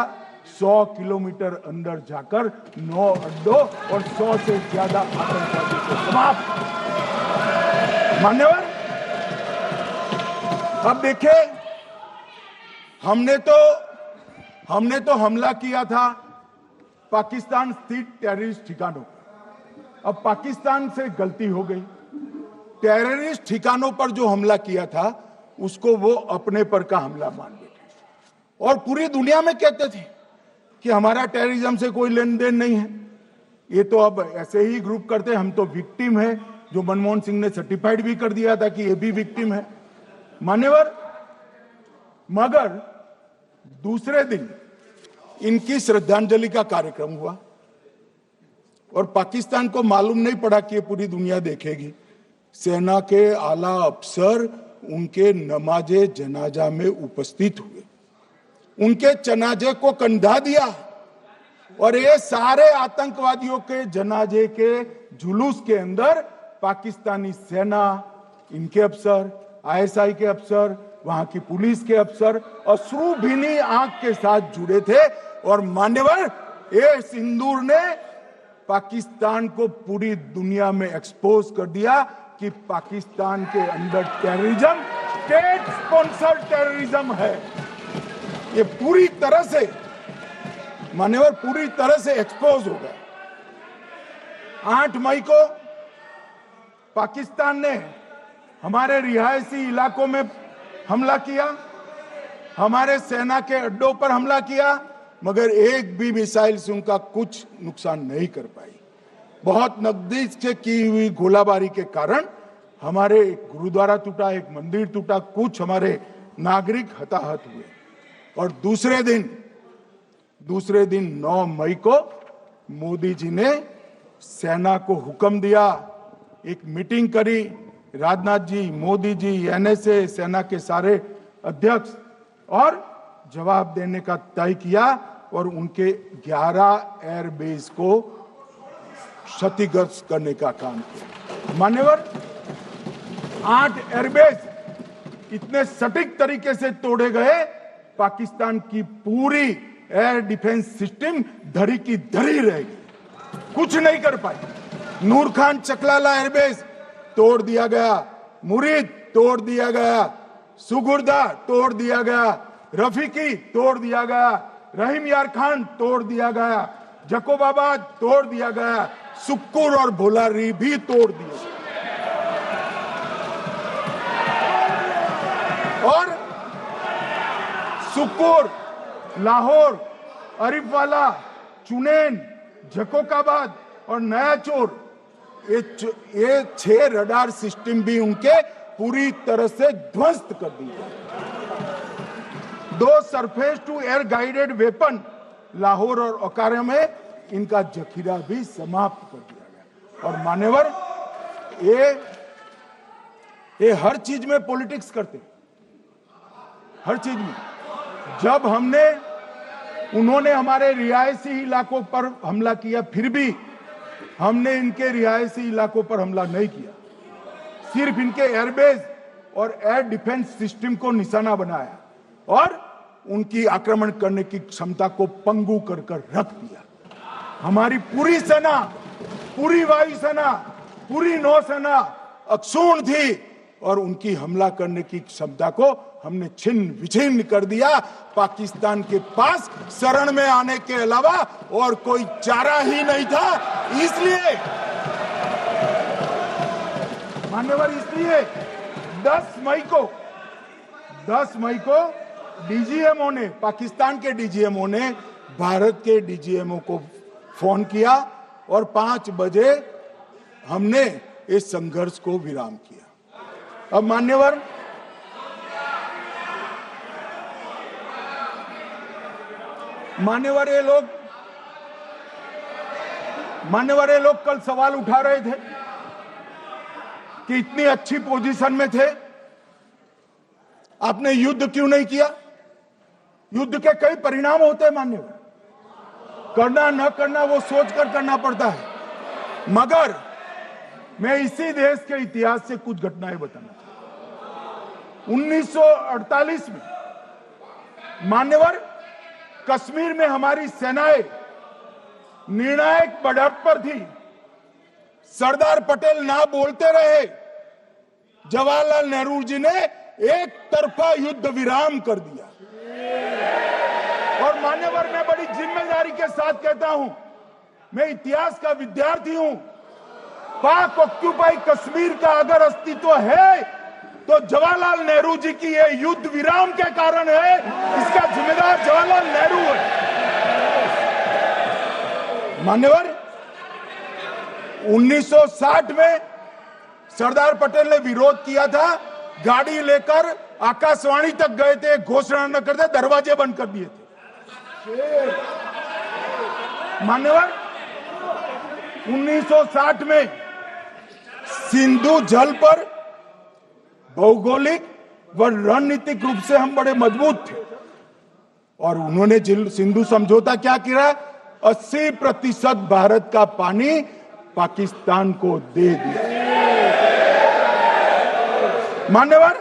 100 किलोमीटर अंदर जाकर 9 अड्डों और 100 से ज्यादा आतंकवादी को समाप्त। मान्यवर, अब देखिए, हमने तो हमला किया था पाकिस्तान स्थित टेररिस्ट ठिकानों पर। अब पाकिस्तान से गलती हो गई। टेररिस्ट ठिकानों पर जो हमला किया था उसको वो अपने पर का हमला मान बैठे और पूरी दुनिया में कहते थे कि हमारा टेररिज्म से कोई लेन देन नहीं है। ये तो अब ऐसे ही ग्रुप करते, हम तो विक्टिम है, जो मनमोहन सिंह ने सर्टिफाइड भी कर दिया था कि ये भी विक्टिम है। मान्यवर, मगर दूसरे दिन इनकी श्रद्धांजलि का कार्यक्रम हुआ और पाकिस्तान को मालूम नहीं पड़ा कि ये पूरी दुनिया देखेगी। सेना के आला अफसर उनके नमाजे जनाजा में उपस्थित हुए, उनके जनाजे को कंधा दिया और ये सारे आतंकवादियों के जनाजे के जुलूस के अंदर पाकिस्तानी सेना, इनके अफसर, आईएसआई के अफसर, वहां की पुलिस के अफसर अश्रुभीनी आंख के साथ जुड़े थे। और मान्यवर, ये सिंदूर ने पाकिस्तान को पूरी दुनिया में एक्सपोज कर दिया कि पाकिस्तान के अंदर टेररिज्म स्टेट स्पॉन्सर्ड टेररिज्म है। ये पूरी तरह से, मान्यवर, पूरी तरह से एक्सपोज हो गया। 8 मई को पाकिस्तान ने हमारे रिहायशी इलाकों में हमला किया, हमारे सेना के अड्डों पर हमला किया, मगर एक भी मिसाइल से उनका कुछ नुकसान नहीं कर पाई। बहुत नजदीक से की हुई गोलाबारी के कारण हमारे एक गुरुद्वारा टूटा, एक मंदिर टूटा, कुछ हमारे नागरिक हताहत हुए। और दूसरे दिन 9 मई को मोदी जी ने सेना को हुक्म दिया, एक मीटिंग करी, राजनाथ जी, मोदी जी, एनएसए, सेना के सारे अध्यक्ष, और जवाब देने का तय किया और उनके 11 एयरबेस को क्षतिग्रस्त करने का काम किया। मान्यवर, 8 एयरबेस इतने सटीक तरीके से तोड़े गए, पाकिस्तान की पूरी एयर डिफेंस सिस्टम धरी की धरी रहेगी, कुछ नहीं कर पाई। नूर खान चकलाला एयरबेस तोड़ दिया गया, मुरीद तोड़ दिया गया, सुगुर्दा तोड़ दिया गया, रफीकी तोड़ दिया गया, रहीम यार खान तोड़ दिया गया, जकोबाबाद तोड़ दिया गया, सुक्कुर और भोलारी भी तोड़ दिए। और सुक्कुर, लाहौर, अरिफवाला, चुनेन, जकोकाबाद और नया चोर, ये 6 रडार सिस्टम भी उनके पूरी तरह से ध्वस्त कर दिए। 2 surface to air guided weapon Lahore और ओकारा में इनका जखीरा भी समाप्त कर दिया गया। और मान्यवर, ये हर चीज में पॉलिटिक्स करते, हर चीज में। जब उन्होंने हमारे रिहायशी इलाकों पर हमला किया, फिर भी हमने इनके रिहायशी इलाकों पर हमला नहीं किया, सिर्फ इनके एयरबेस और एयर डिफेंस सिस्टम को निशाना बनाया और उनकी आक्रमण करने की क्षमता को पंगु कर रख दिया। हमारी पूरी सेना, पूरी वायुसेना, पूरी नौसेना अक्षुण्ण थी और उनकी हमला करने की क्षमता को हमने छिन्न विछिन्न कर दिया। पाकिस्तान के पास शरण में आने के अलावा और कोई चारा ही नहीं था। इसलिए मान्यवर, इसलिए 10 मई को डीजीएमओ ने, पाकिस्तान के डीजीएमओ ने भारत के डीजीएमओ को फोन किया और 5 बजे हमने इस संघर्ष को विराम किया। अब मान्यवर, मान्यवर ये लोग कल सवाल उठा रहे थे कि इतनी अच्छी पोजीशन में थे, आपने युद्ध क्यों नहीं किया? युद्ध के कई परिणाम होते हैं मान्यवर, करना न करना वो सोचकर करना पड़ता है। मगर मैं इसी देश के इतिहास से कुछ घटनाएं बताना चाहता हूं। 1948 में मान्यवर कश्मीर में हमारी सेनाएं निर्णायक बढ़त पर थी। सरदार पटेल ना बोलते रहे, जवाहरलाल नेहरू जी ने एक तरफा युद्ध विराम कर दिया। और मान्यवर मैं बड़ी जिम्मेदारी के साथ कहता हूं, मैं इतिहास का विद्यार्थी हूं, पाक ऑक्यूपाई कश्मीर का अगर अस्तित्व है तो जवाहरलाल नेहरू जी की ये युद्ध विराम के कारण है। इसका जिम्मेदार जवाहरलाल नेहरू है। मान्यवर 1960 में सरदार पटेल ने विरोध किया था, गाड़ी लेकर आकाशवाणी तक गए थे, घोषणा न करते दरवाजे बंद कर दिए थे। मान्यवर 1960 में सिंधु जल पर भौगोलिक व रणनीतिक रूप से हम बड़े मजबूत थे और उन्होंने सिंधु समझौता क्या किया? 80% भारत का पानी पाकिस्तान को दे दिया। मान्यवर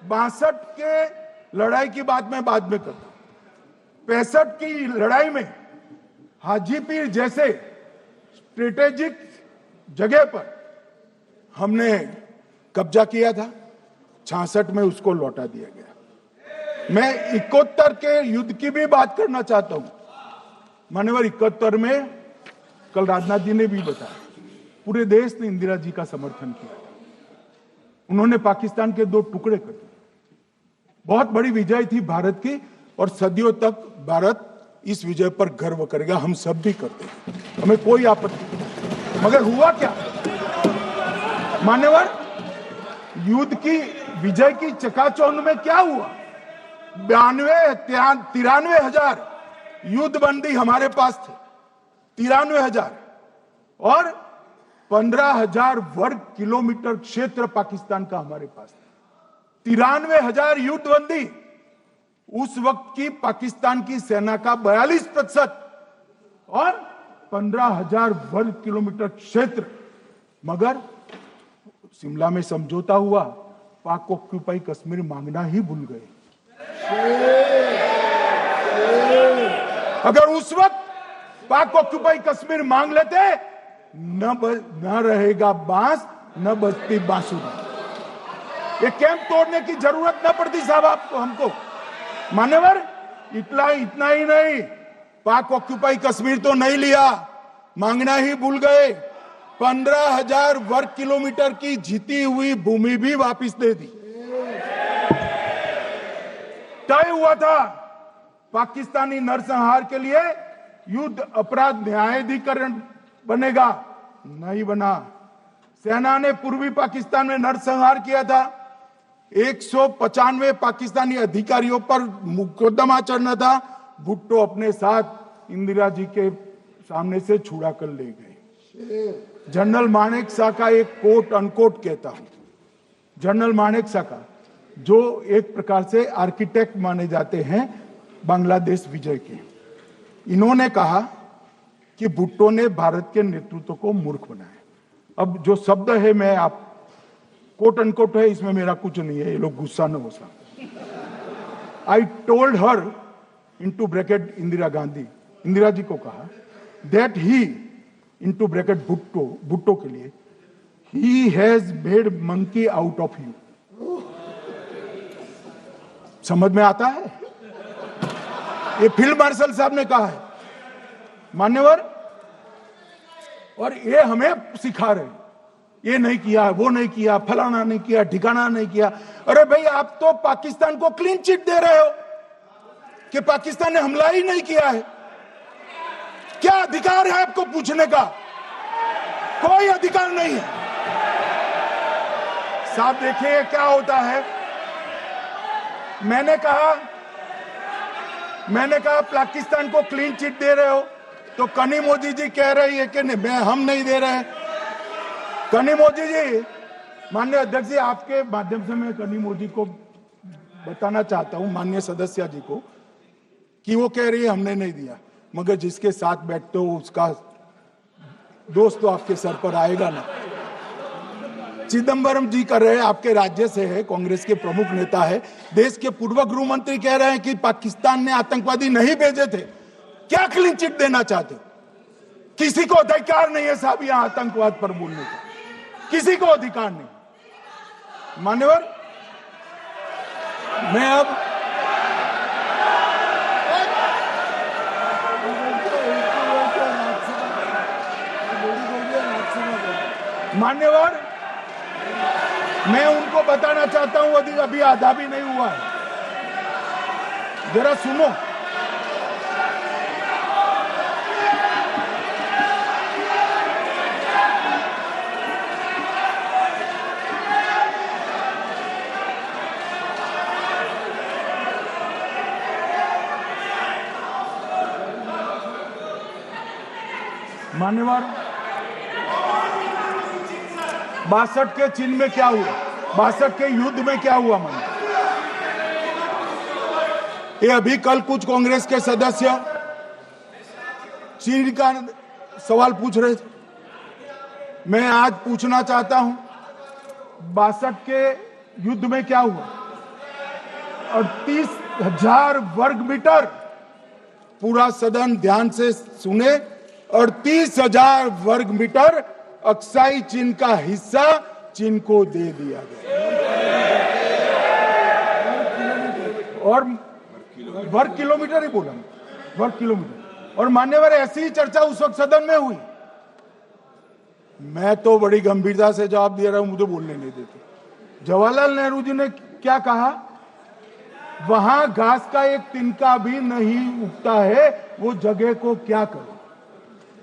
62 के लड़ाई की बात मैं बाद में करता हूं। 65 की लड़ाई में हाजीपीर जैसे स्ट्रेटेजिक जगह पर हमने कब्जा किया था। 66 में उसको लौटा दिया गया। मैं 71 के युद्ध की भी बात करना चाहता हूं। मान्यवर 71 में कल राजनाथ जी ने भी बताया, पूरे देश ने इंदिरा जी का समर्थन किया था। उन्होंने पाकिस्तान के 2 टुकड़े कर दिए। बहुत बड़ी विजय थी भारत की और सदियों तक भारत इस विजय पर गर्व करेगा। हम सब भी करते हैं, हमें कोई आपत्ति नहीं। मगर हुआ क्या? मान्यवर युद्ध की विजय की चकाचौंध में क्या हुआ? 93 हजार युद्ध बंदी हमारे पास थे, 93 हजार, और 15,000 वर्ग किलोमीटर क्षेत्र पाकिस्तान का हमारे पास था। 93 हजार युद्ध बंदी उस वक्त की पाकिस्तान की सेना का 42% और 15,000 वर्ग किलोमीटर क्षेत्र। मगर शिमला में समझौता हुआ, पाक ऑक्यूपाई कश्मीर मांगना ही भूल गए। अगर उस वक्त पाक ऑक्यूपाई कश्मीर मांग लेते, न रहेगा बांस न बजती बांसुरी। ये कैंप तोड़ने की जरूरत न पड़ती साहब आपको, हमको। मान्यवर इतना ही नहीं, पाक ऑक्यूपाई कश्मीर तो नहीं लिया, मांगना ही भूल गए। 15,000 वर्ग किलोमीटर की जीती हुई भूमि भी वापस दे दी। तय हुआ था पाकिस्तानी नरसंहार के लिए युद्ध अपराध न्यायाधिकरण बनेगा, नहीं बना। सेना ने पूर्वी पाकिस्तान में नरसंहार किया था। 195 पाकिस्तानी अधिकारियों पर मुकदमा चढ़ना था। भुट्टो अपने साथ इंदिरा जी के सामने से छुड़ा कर ले गए। जनरल मानेक शॉ का एक कोट अनकोट कहता हूं, जनरल मानेक शॉ का, जो एक प्रकार से आर्किटेक्ट माने जाते हैं बांग्लादेश विजय के, इन्होंने कहा कि भुट्टो ने भारत के नेतृत्व को मूर्ख बनाया। अब जो शब्द है, मैं आप कोट अनकोट है, इसमें मेरा कुछ नहीं है, ये लोग गुस्सा न हो सकते। I told her into bracket Indira Gandhi, Indira ji को कहा, that he into bracket Bhutto के लिए, he has made monkey out of you. समझ में आता है? ये फील्ड मार्शल साहब ने कहा है मान्यवर, और ये हमें सिखा रहे, ये नहीं किया, वो नहीं किया, फलाना नहीं किया, ठिकाना नहीं किया। अरे भाई, आप तो पाकिस्तान को क्लीन चिट दे रहे हो कि पाकिस्तान ने हमला ही नहीं किया है। क्या अधिकार है आपको पूछने का? कोई अधिकार नहीं है साहब। देखिए क्या होता है, मैंने कहा मैंने कहा पाकिस्तान को क्लीन चिट दे रहे हो, तो कनी मोदी जी कह रही है कि नहीं, हम नहीं दे रहे हैं। कनी मोदी जी, माननीय अध्यक्ष जी, आपके माध्यम से मैं कनी मोदी को बताना चाहता हूं, माननीय सदस्य जी को, कि वो कह रही है हमने नहीं दिया, मगर जिसके साथ बैठते हो उसका दोस्त तो आपके सर पर आएगा ना। चिदम्बरम जी कर रहे हैं, आपके राज्य से है, कांग्रेस के प्रमुख नेता है, देश के पूर्व गृह मंत्री कह रहे हैं कि पाकिस्तान ने आतंकवादी नहीं भेजे थे। क्या क्लीन चिट देना चाहते? किसी को अधिकार नहीं है साहब यहां आतंकवाद पर बोलने का, किसी को अधिकार नहीं। मान्यवर, मैं अब मान्यवर, मैं उनको बताना चाहता हूं, अभी आधा भी नहीं हुआ है, जरा सुनो। मान्यवर, 62 के चिन्ह में क्या हुआ, 62 के युद्ध में क्या हुआ? मान्य, ये अभी कल कुछ कांग्रेस के सदस्य चीन का सवाल पूछ रहे थे, मैं आज पूछना चाहता हूं 62 के युद्ध में क्या हुआ? 38,000 वर्ग मीटर, पूरा सदन ध्यान से सुने, 38,000 वर्ग मीटर अक्साई चीन का हिस्सा चीन को दे दिया गया, और वर्ग किलोमीटर ही बोला, वर्ग किलोमीटर। और मान्यवर, ऐसी ही चर्चा उस वक्त सदन में हुई, मैं तो बड़ी गंभीरता से जवाब दे रहा हूं, मुझे बोलने नहीं देते। जवाहरलाल नेहरू जी ने क्या कहा? वहां घास का एक तिनका भी नहीं उगता है, वो जगह को क्या करे?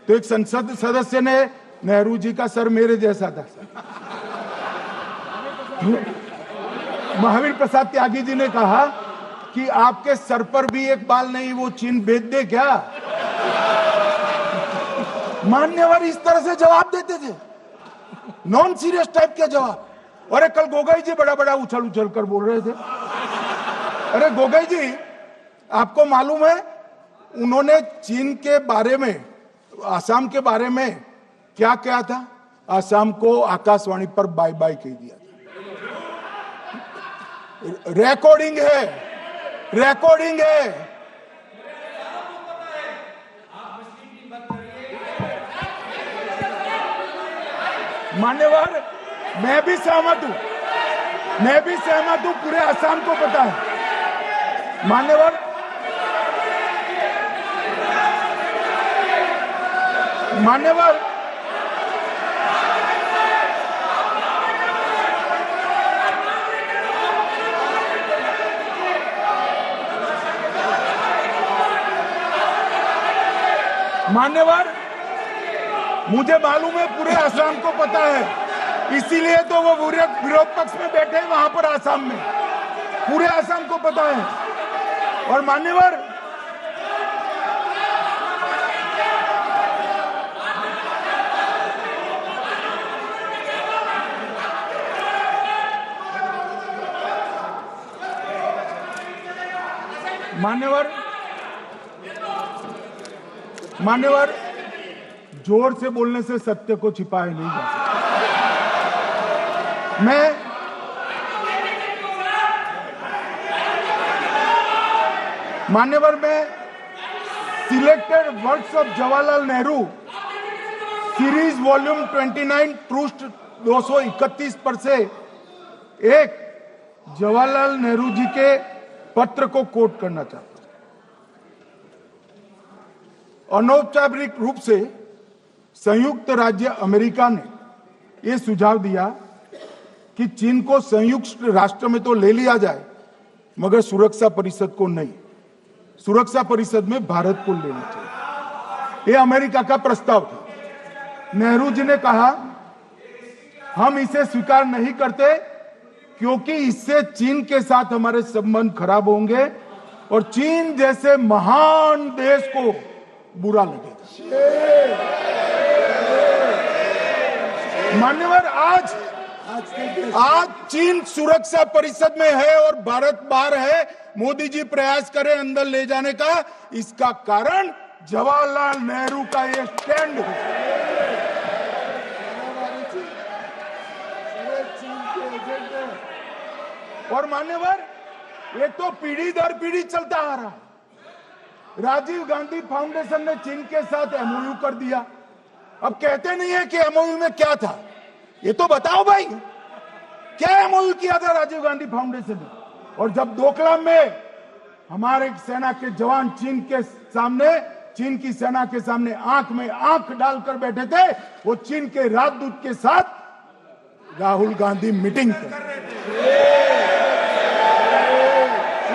तो एक संसद सदस्य ने, नेहरू जी का सर मेरे जैसा था, महावीर प्रसाद त्यागी जी ने कहा कि आपके सर पर भी एक बाल नहीं, वो चीन बेच दे क्या? मान्यवर इस तरह से जवाब देते थे, नॉन सीरियस टाइप के जवाब। और कल गोगोई जी बड़ा बड़ा उछल उछल कर बोल रहे थे। अरे गोगोई जी, आपको मालूम है उन्होंने चीन के बारे में, आसाम के बारे में क्या क्या था? आसाम को आकाशवाणी पर बाय बाय कह दिया था। रिकॉर्डिंग है, रिकॉर्डिंग है। मान्यवर, मैं भी सहमत हूं, मैं भी सहमत हूं, पूरे आसाम को पता है। मान्यवर, मान्यवर, मान्यवर, मुझे मालूम है पूरे आसाम को पता है, इसीलिए तो वो विरोध पक्ष में बैठे हैं वहां पर आसाम में, पूरे आसाम को पता है। और मान्यवर, मान्यवर, मान्यवर, जोर से बोलने से सत्य को छिपाया नहीं जा सकता। मान्यवर, मैं selected words of Jawaharlal Nehru series volume 29 पृष्ठ 231 पर से एक जवाहरलाल नेहरू जी के पत्र को कोट करना चाहता हूं। अनौपचारिक रूप से संयुक्त राज्य अमेरिका ने यह सुझाव दिया कि चीन को संयुक्त राष्ट्र में तो ले लिया जाए, मगर सुरक्षा परिषद को नहीं, सुरक्षा परिषद में भारत को लेना चाहिए। यह अमेरिका का प्रस्ताव था। नेहरू जी ने कहा हम इसे स्वीकार नहीं करते, क्योंकि इससे चीन के साथ हमारे संबंध खराब होंगे और चीन जैसे महान देश को बुरा लगेगा। मान्यवर, आज चीन सुरक्षा परिषद में है और भारत बाहर है। मोदी जी प्रयास करें अंदर ले जाने का, इसका कारण जवाहरलाल नेहरू का ये स्टैंड है। और मान्यवर, ये तो पीढ़ी दर पीढ़ी चलता आ रहा है। राजीव गांधी फाउंडेशन ने चीन के साथ एमओयू कर दिया। अब कहते नहीं है कि एमओयू में क्या था, ये तो बताओ भाई, क्या एमओयू किया था राजीव गांधी फाउंडेशन ने? और जब डोकलाम में हमारे सेना के जवान चीन की सेना के सामने आंख में आंख डालकर बैठे थे, वो चीन के राजदूत के साथ राहुल गांधी मीटिंग कर रहे थे।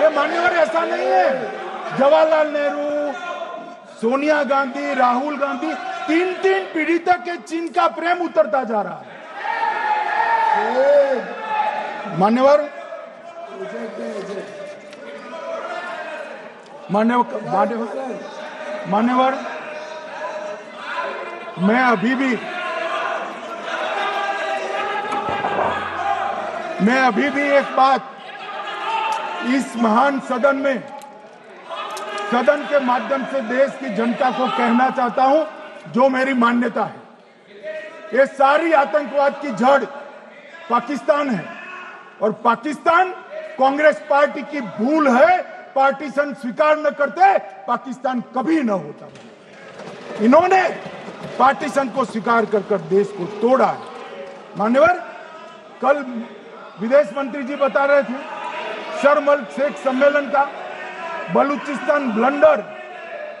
ये मान्यवर ऐसा नहीं है। जवाहरलाल नेहरू, सोनिया गांधी, राहुल गांधी, तीन पीढ़ी तक के चीन का प्रेम उतरता जा रहा है। मान्यवर, मैं अभी भी एक बात इस महान सदन के माध्यम से देश की जनता को कहना चाहता हूं, जो मेरी मान्यता है। ये सारी आतंकवाद की जड़ पाकिस्तान है और पाकिस्तान कांग्रेस पार्टी की भूल है। पार्टीशन स्वीकार न करते, पाकिस्तान कभी न होता। इन्होंने पार्टीशन को स्वीकार कर देश को तोड़ा है। मान्यवर, कल विदेश मंत्री जी बता रहे थे शर्म अल शेख सम्मेलन का बलूचिस्तान ब्लंडर,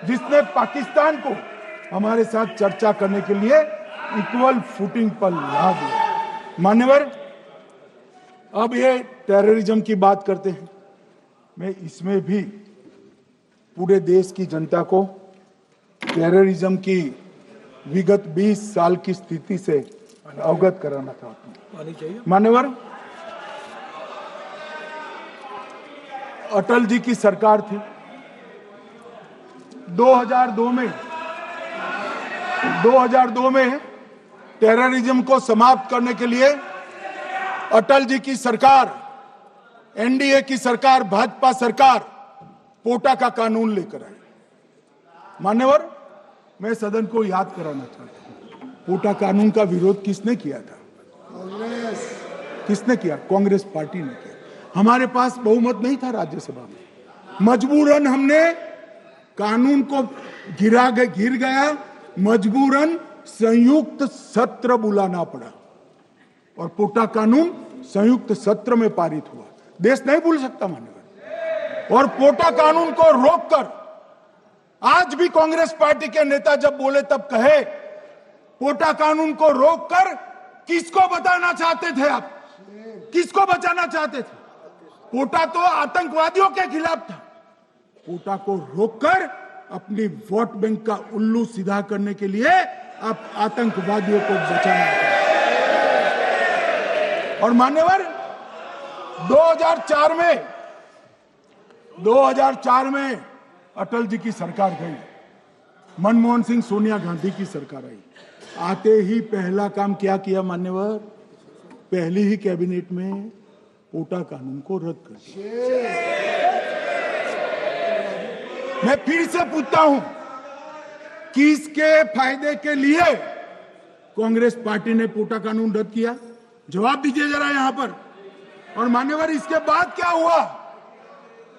जिसने पाकिस्तान को हमारे साथ चर्चा करने के लिए इक्वल फुटिंग पर ला दिया। मान्यवर, अब ये टेररिज्म की बात करते हैं। मैं इसमें भी पूरे देश की जनता को टेररिज्म की विगत 20 साल की स्थिति से अवगत कराना चाहता हूं। मान्यवर, अटल जी की सरकार थी। 2002 में टेररिज्म को समाप्त करने के लिए अटल जी की सरकार, एनडीए की सरकार, भाजपा सरकार पोटा का कानून लेकर आई। मान्यवर, मैं सदन को याद कराना चाहता हूं, पोटा कानून का विरोध किसने किया था? किसने किया? कांग्रेस पार्टी ने किया। हमारे पास बहुमत नहीं था राज्यसभा में। मजबूरन हमने कानून को गिर गया, मजबूरन संयुक्त सत्र बुलाना पड़ा और पोटा कानून संयुक्त सत्र में पारित हुआ। देश नहीं भूल सकता मान्यवर। और पोटा कानून को रोककर आज भी कांग्रेस पार्टी के नेता जब बोले तब कहे, पोटा कानून को रोककर किसको बताना चाहते थे आप? किसको बचाना चाहते थे? पोटा तो आतंकवादियों के खिलाफ था। पोटा को रोककर अपनी वोट बैंक का उल्लू सीधा करने के लिए आप आतंकवादियों को बचाना चाहते। और मान्यवर, 2004 में अटल जी की सरकार गई, मनमोहन सिंह, सोनिया गांधी की सरकार आई। आते ही पहला काम क्या किया मान्यवर? पहली ही कैबिनेट में पोटा कानून को रद्द कर दिया। मैं फिर से पूछता हूं, किसके फायदे के लिए कांग्रेस पार्टी ने पोटा कानून रद्द किया? जवाब दीजिए जरा यहां पर। और मान्यवर, इसके बाद क्या हुआ?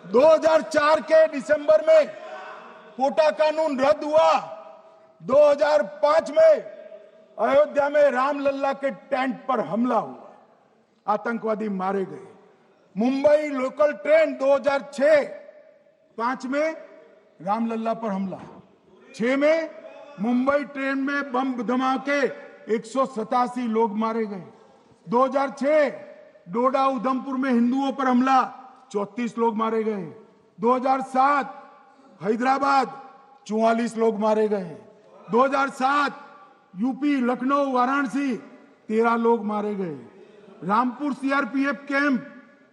2004 के दिसंबर में पोटा कानून रद्द हुआ। 2005 में अयोध्या में रामलल्ला के टेंट पर हमला हुआ, आतंकवादी मारे गए। मुंबई लोकल ट्रेन 2006-5 में रामलल्ला पर हमला। 6 में मुंबई ट्रेन में बम धमाके, 187 लोग मारे गए। 2006 डोडा उधमपुर में हिंदुओं पर हमला, 34 लोग मारे गए। 2007 हैदराबाद 44 लोग मारे गए। 2007 यूपी लखनऊ वाराणसी 13 लोग मारे गए। रामपुर सीआरपीएफ कैंप,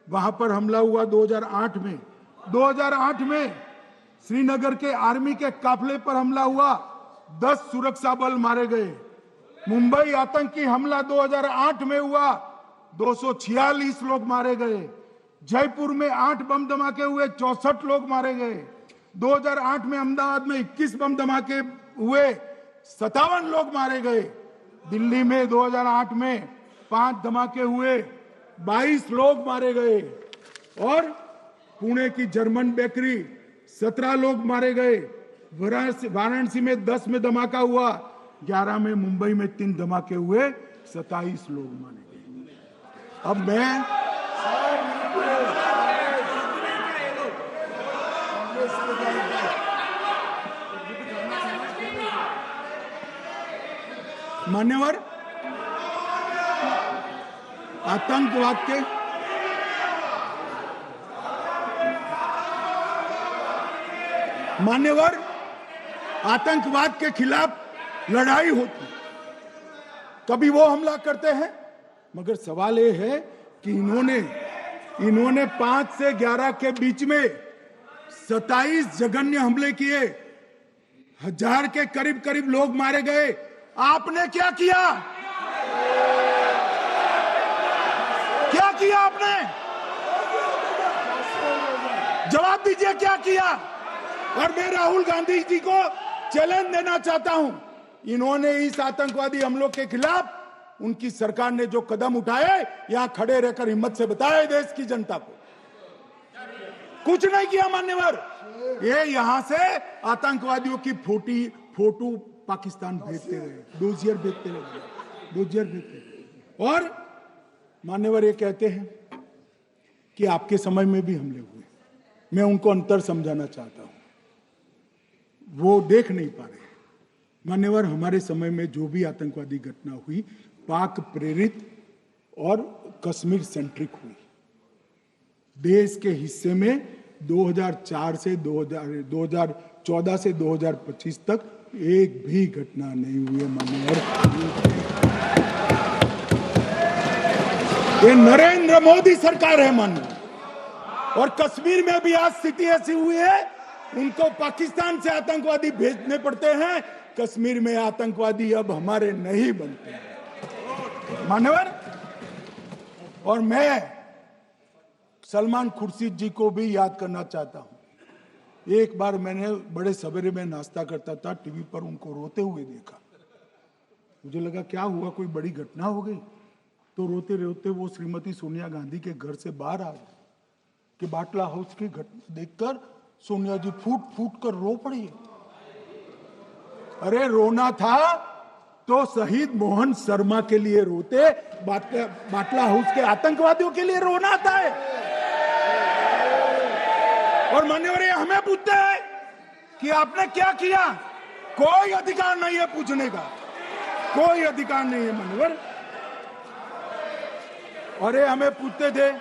वहां पर हमला हुआ 2008 में, 2008 में श्रीनगर के आर्मी के काफिले पर हमला हुआ, 10 सुरक्षा बल मारे गए। मुंबई आतंकी हमला 2008 में हुआ, 246 लोग मारे गए। जयपुर में 8 बम धमाके हुए, 64 लोग मारे गए। 2008 में अहमदाबाद में 21 बम धमाके हुए, 57 लोग मारे गए। दिल्ली में 2008 में 5 धमाके हुए, 22 लोग मारे गए। और पुणे की जर्मन बेकरी 17 लोग मारे गए। वाराणसी में 10 में धमाका हुआ, 11 में मुंबई में 3 धमाके हुए, 27 लोग मारे गए। अब मैं मान्यवर, आतंकवाद के आतंकवाद के खिलाफ लड़ाई होती, कभी वो हमला करते हैं, मगर सवाल ये है कि इन्होंने 5 से 11 के बीच में 27 जघन्य हमले किए, 1000 के करीब करीब लोग मारे गए। आपने क्या किया? क्या किया आपने? जवाब दीजिए, क्या किया? और मैं राहुल गांधी जी को चैलेंज देना चाहता हूं, इन्होंने इस आतंकवादी हमलों के खिलाफ उनकी सरकार ने जो कदम उठाए, यहां खड़े रहकर हिम्मत से बताए देश की जनता को। कुछ नहीं किया मान्यवर। ये यहां से आतंकवादियों की फोटो पाकिस्तान भेजते रहे, डोजियर भेजते रहे। और मान्यवर ये कहते हैं कि आपके समय में भी हमले हुए। मैं उनको अंतर समझाना चाहता हूं, वो देख नहीं पा रहे। मान्यवर, हमारे समय में जो भी आतंकवादी घटना हुई, पाक प्रेरित और कश्मीर सेंट्रिक हुई। देश के हिस्से में 2014 से 2025 तक एक भी घटना नहीं हुई है मान्यवर। ये नरेंद्र मोदी सरकार है मान्यवर। और कश्मीर में भी आज स्थिति ऐसी हुई है, उनको पाकिस्तान से आतंकवादी भेजने पड़ते हैं। कश्मीर में आतंकवादी अब हमारे नहीं बनते हैं मान्यवर। और मैं सलमान खुर्शीद जी को भी याद करना चाहता हूं। एक बार मैंने बड़े सवेरे में नाश्ता करता था, टीवी पर उनको रोते हुए देखा। मुझे लगा क्या हुआ, कोई बड़ी घटना हो गई। तो रोते रोते वो श्रीमती सोनिया गांधी के घर से बाहर आ गए कि बाटला हाउस की घटना देखकर सोनिया जी फूट फूट कर रो पड़ी। अरे रोना था तो शहीद मोहन शर्मा के लिए रोते, बाटला हाउस के आतंकवादियों के लिए रोना आता है। और मान्यवर, ये हमें पूछते हैं कि आपने क्या किया। कोई अधिकार नहीं है पूछने का, कोई अधिकार नहीं है मान्यवर। और ये हमें पूछते थे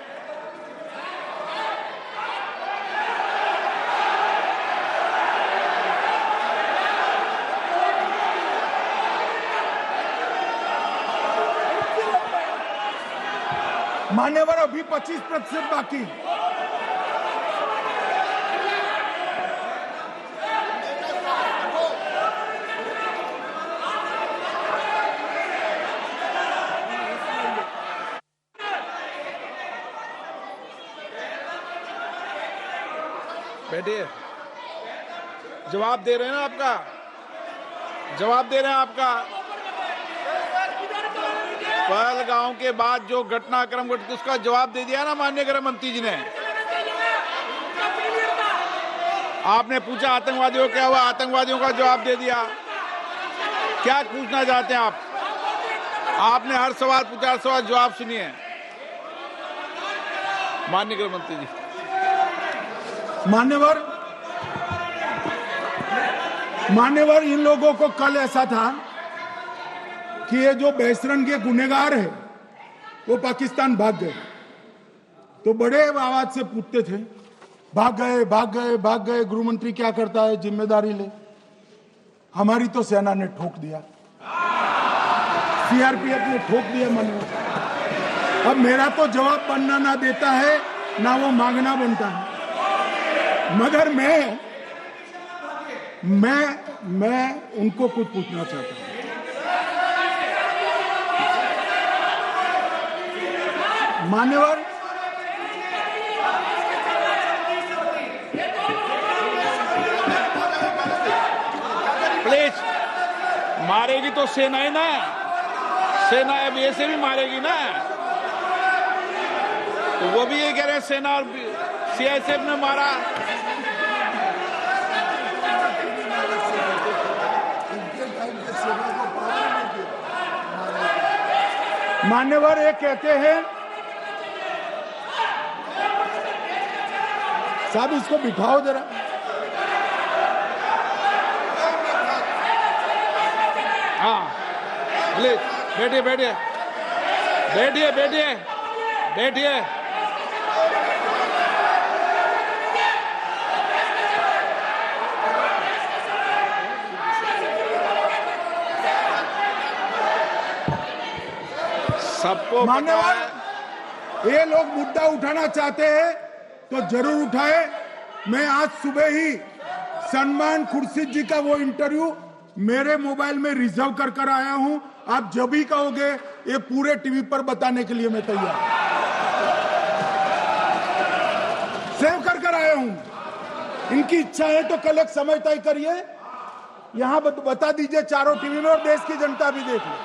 मान्यवर, अभी 25% बाकी। बैठिए, जवाब दे रहे हैं ना आपका, जवाब दे रहे हैं आपका। पहलगांव के बाद जो घटनाक्रम घटित, उसका जवाब दे दिया ना माननीय गृह मंत्री जी ने। आपने पूछा आतंकवादियों क्या हुआ, आतंकवादियों का जवाब दे दिया। क्या पूछना चाहते हैं आप? आपने हर सवाल पूछा, हर सवाल जवाब सुनिए माननीय गृह मंत्री जी। मान्यवर, इन लोगों को कल ऐसा था कि ये जो बेसरन के गुनहगार है वो पाकिस्तान भाग गए। तो बड़े आवाज से पूछते थे, भाग गए भाग गए भाग गए, गृह मंत्री क्या करता है, जिम्मेदारी ले। हमारी तो सेना ने ठोक दिया, सीआरपीएफ ने ठोक दिया। मान्यवर, अब मेरा तो जवाब बनना ना देता है, ना वो मांगना बनता है। मगर मैं उनको कुछ पूछना चाहता हूं। मान्यवर, प्लीज, मारेगी तो सेना ही ना, सेना अब ऐसे भी मारेगी ना, तो वो भी ये कह रहे हैं सेना और सीआईएसएफ ने मारा। मान्यवर ये कहते हैं, साहब इसको बिठाओ जरा। हाँ प्लीज, बैठिए बैठिए बैठिए बैठिए बैठिए। सबको मान्यवर, ये लोग मुद्दा उठाना चाहते हैं तो जरूर उठाए। मैं आज सुबह ही सलमान खुर्शीद जी का वो इंटरव्यू मेरे मोबाइल में रिजर्व कर आया हूं। आप जब भी कहोगे ये पूरे टीवी पर बताने के लिए मैं तैयार हूं। सेव कर आया हूं। इनकी इच्छा है तो कल एक समय तय करिए, यहां बता दीजिए चारों टीवी में, और देश की जनता भी देख ले।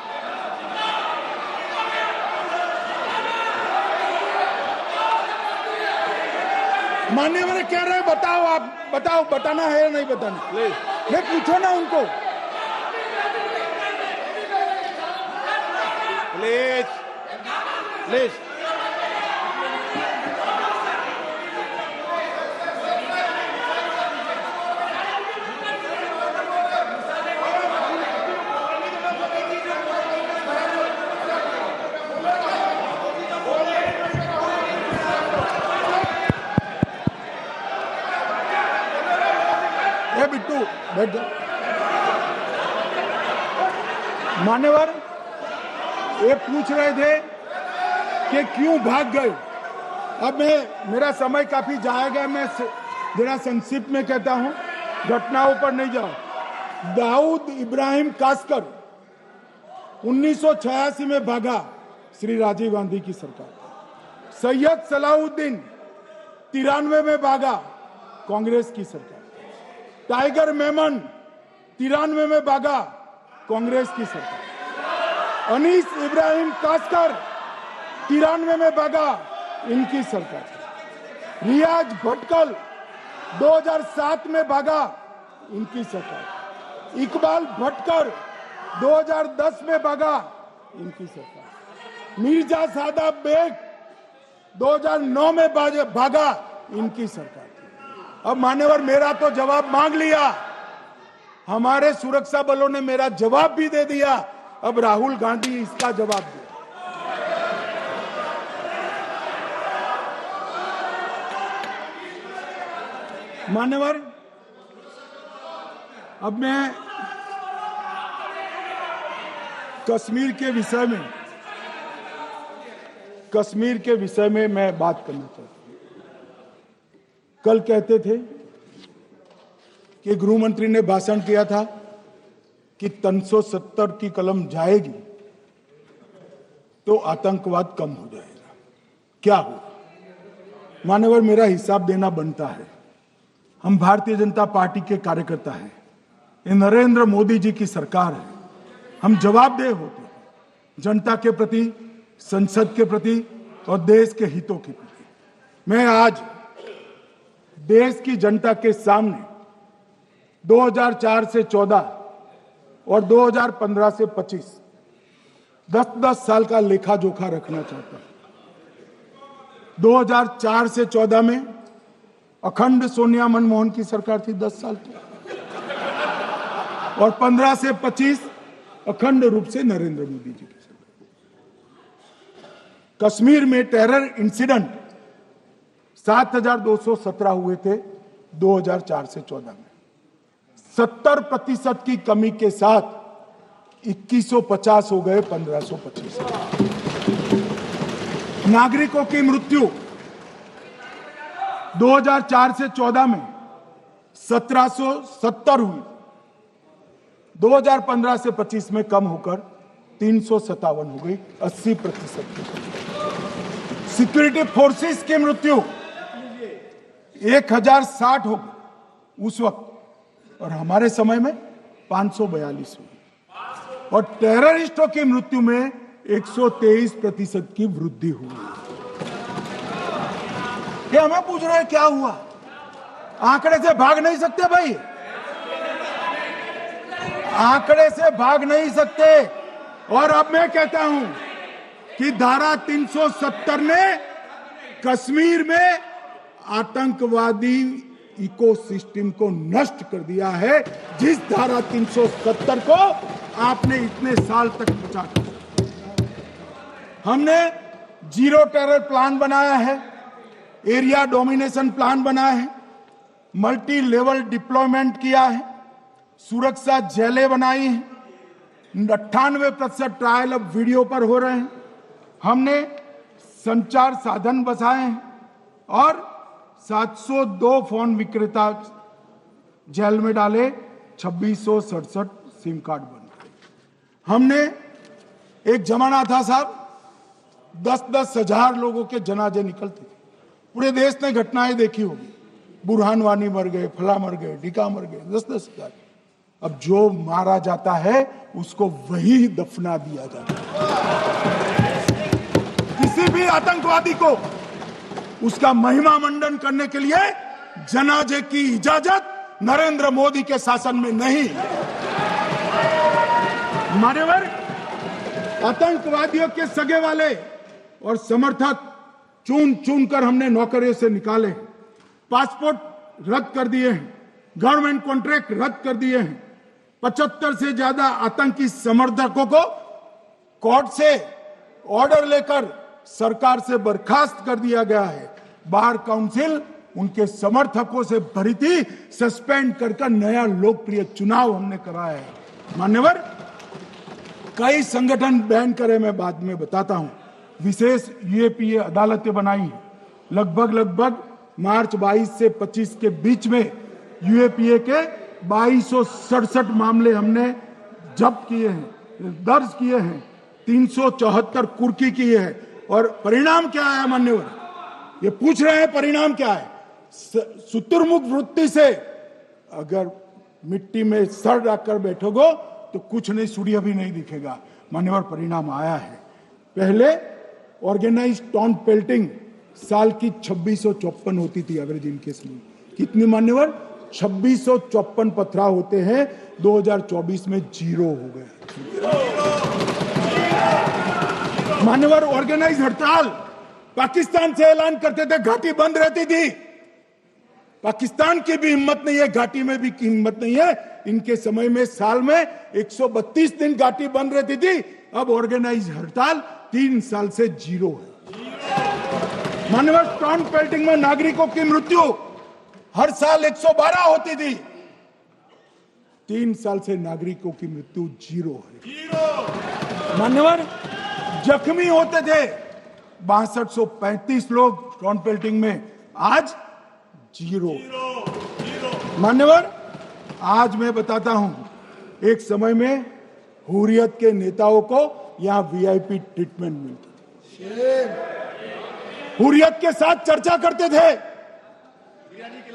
मान्यवर कह रहे हैं बताओ, आप बताओ, बताना है या नहीं बताना? नहीं, पूछो ना उनको। Please please. बिट्टू बैठ जा। मान्यवर ये पूछ रहे थे कि क्यों भाग गए। अब मेरा समय काफी जाएगा, मैं जरा संक्षिप्त में कहता हूं, घटनाओं पर नहीं जाओ। दाऊद इब्राहिम कासकर 1986 में भागा, श्री राजीव गांधी की सरकार। सैयद सलाउद्दीन 93 में भागा, कांग्रेस की सरकार। टाइगर मेमन 93 में भागा, कांग्रेस की सरकार। अनीस इब्राहिम कासकर 93 में भागा, इनकी सरकार। रियाज भटकल 2007 में भागा, इनकी सरकार। इकबाल भटकर 2010 में भागा, इनकी सरकार। मिर्जा सादाब बेग 2009 में भागा, इनकी सरकार। अब मान्यवर मेरा तो जवाब मांग लिया, हमारे सुरक्षा बलों ने मेरा जवाब भी दे दिया, अब राहुल गांधी इसका जवाब दे। मान्यवर अब मैं कश्मीर के विषय में मैं बात करना चाहता हूं। कल कहते थे कि गृह मंत्री ने भाषण किया था कि 370 की कलम जाएगी तो आतंकवाद कम हो जाएगा। क्या हो? मान्यवर मेरा हिसाब देना बनता है। हम भारतीय जनता पार्टी के कार्यकर्ता हैं, ये नरेंद्र मोदी जी की सरकार है, हम जवाबदेह होते हैं जनता के प्रति, संसद के प्रति और देश के हितों के प्रति। मैं आज देश की जनता के सामने 2004 से 14 और 2015 से 25 10 साल का लेखा जोखा रखना चाहता हूं। 2004 से 14 में अखंड सोनिया मनमोहन की सरकार थी 10 साल की, और 15 से 25 अखंड रूप से नरेंद्र मोदी जी की सरकार। कश्मीर में टेरर इंसिडेंट 7217 हुए थे 2004 से 14 में। 70% की कमी के साथ 2150 हो गए 1525। नागरिकों की मृत्यु 2004 से 14 में 1770 हुई, 2015 से 25 में कम होकर 357 हो गई, 80%। सिक्योरिटी फोर्सेस की मृत्यु 1060 हो गई उस वक्त, और हमारे समय में 542 हुई, और टेररिस्टों की मृत्यु में 123% की वृद्धि हुई। ये हमें पूछ रहे हैं क्या हुआ? आंकड़े से भाग नहीं सकते भाई, आंकड़े से भाग नहीं सकते। और अब मैं कहता हूं कि धारा 370 ने कश्मीर में आतंकवादी इकोसिस्टम को नष्ट कर दिया है, जिस धारा 370 को आपने इतने साल तक बचा कर। हमने जीरो टेरर प्लान बनाया है, एरिया डोमिनेशन प्लान बनाया है, मल्टी लेवल डिप्लॉयमेंट किया है, सुरक्षा जेलें बनाई हैं, 98% ट्रायल अब वीडियो पर हो रहे हैं, हमने संचार साधन बसाए हैं, और 702 फोन विक्रेता जेल में डाले, 2667 सिम कार्ड बन गए। हमने, एक जमाना था साहब 10-10 हजार लोगों के जनाजे निकलते थे, पूरे देश ने घटनाएं देखी होगी, बुरहान वानी मर गए, फला मर गए, ढिका मर गए, 10-10 हजार। अब जो मारा जाता है उसको वही दफना दिया जाता है। किसी भी आतंकवादी को उसका महिमा मंडन करने के लिए जनाजे की इजाजत नरेंद्र मोदी के शासन में नहीं। मान्यवर, आतंकवादियों के सगे वाले और समर्थक चुन चुन कर हमने नौकरियों से निकाले, पासपोर्ट रद्द कर दिए हैं, गवर्नमेंट कॉन्ट्रैक्ट रद्द कर दिए हैं, 75 से ज्यादा आतंकी समर्थकों को कोर्ट से ऑर्डर लेकर सरकार से बर्खास्त कर दिया गया है। बार काउंसिल उनके समर्थकों से भरी थी, सस्पेंड कर नया लोकप्रिय चुनाव हमने कराया है। मान्यवर, कई संगठन बैन करे, मैं बाद में बताता हूं। विशेष यूएपीए अदालतें बनाई हैं, लगभग मार्च 22 से 25 के बीच में यूएपीए के 2267 मामले हमने जब्त किए हैं, दर्ज किए हैं, 374 कुर्की की है। और परिणाम क्या है मान्यवर? ये पूछ रहे हैं परिणाम क्या है? शुतुरमुख वृत्ति से अगर मिट्टी में सर रखकर बैठोगे तो कुछ नहीं, सूर्य भी नहीं दिखेगा। मान्यवर, परिणाम आया है। पहले ऑर्गेनाइज टाउन पेल्टिंग साल की 2654 होती थी एवरेज इनकेस में। कितनी मान्यवर? 2654 पथराव होते हैं, 2024 में 0 हो गए। मान्यवर, ऑर्गेनाइज हड़ताल पाकिस्तान से ऐलान करते थे, घाटी बंद रहती थी। पाकिस्तान की भी हिम्मत नहीं है, घाटी में भी हिम्मत नहीं है। इनके समय में साल में 132 दिन घाटी बंद रहती थी, अब ऑर्गेनाइज हड़ताल 3 साल से 0 है। मान्यवर, टाउन पेल्टिंग में नागरिकों की मृत्यु हर साल 112 होती थी, 3 साल से नागरिकों की मृत्यु 0 है। मान्यवर, जख्मी होते थे 6235 लोग टाउन पेल्टिंग में, आज 0। मान्यवर, आज मैं बताता हूं, एक समय में हुर्रियत के नेताओं को यहां वीआईपी ट्रीटमेंट मिलती थी, हुर्रियत के साथ चर्चा करते थे,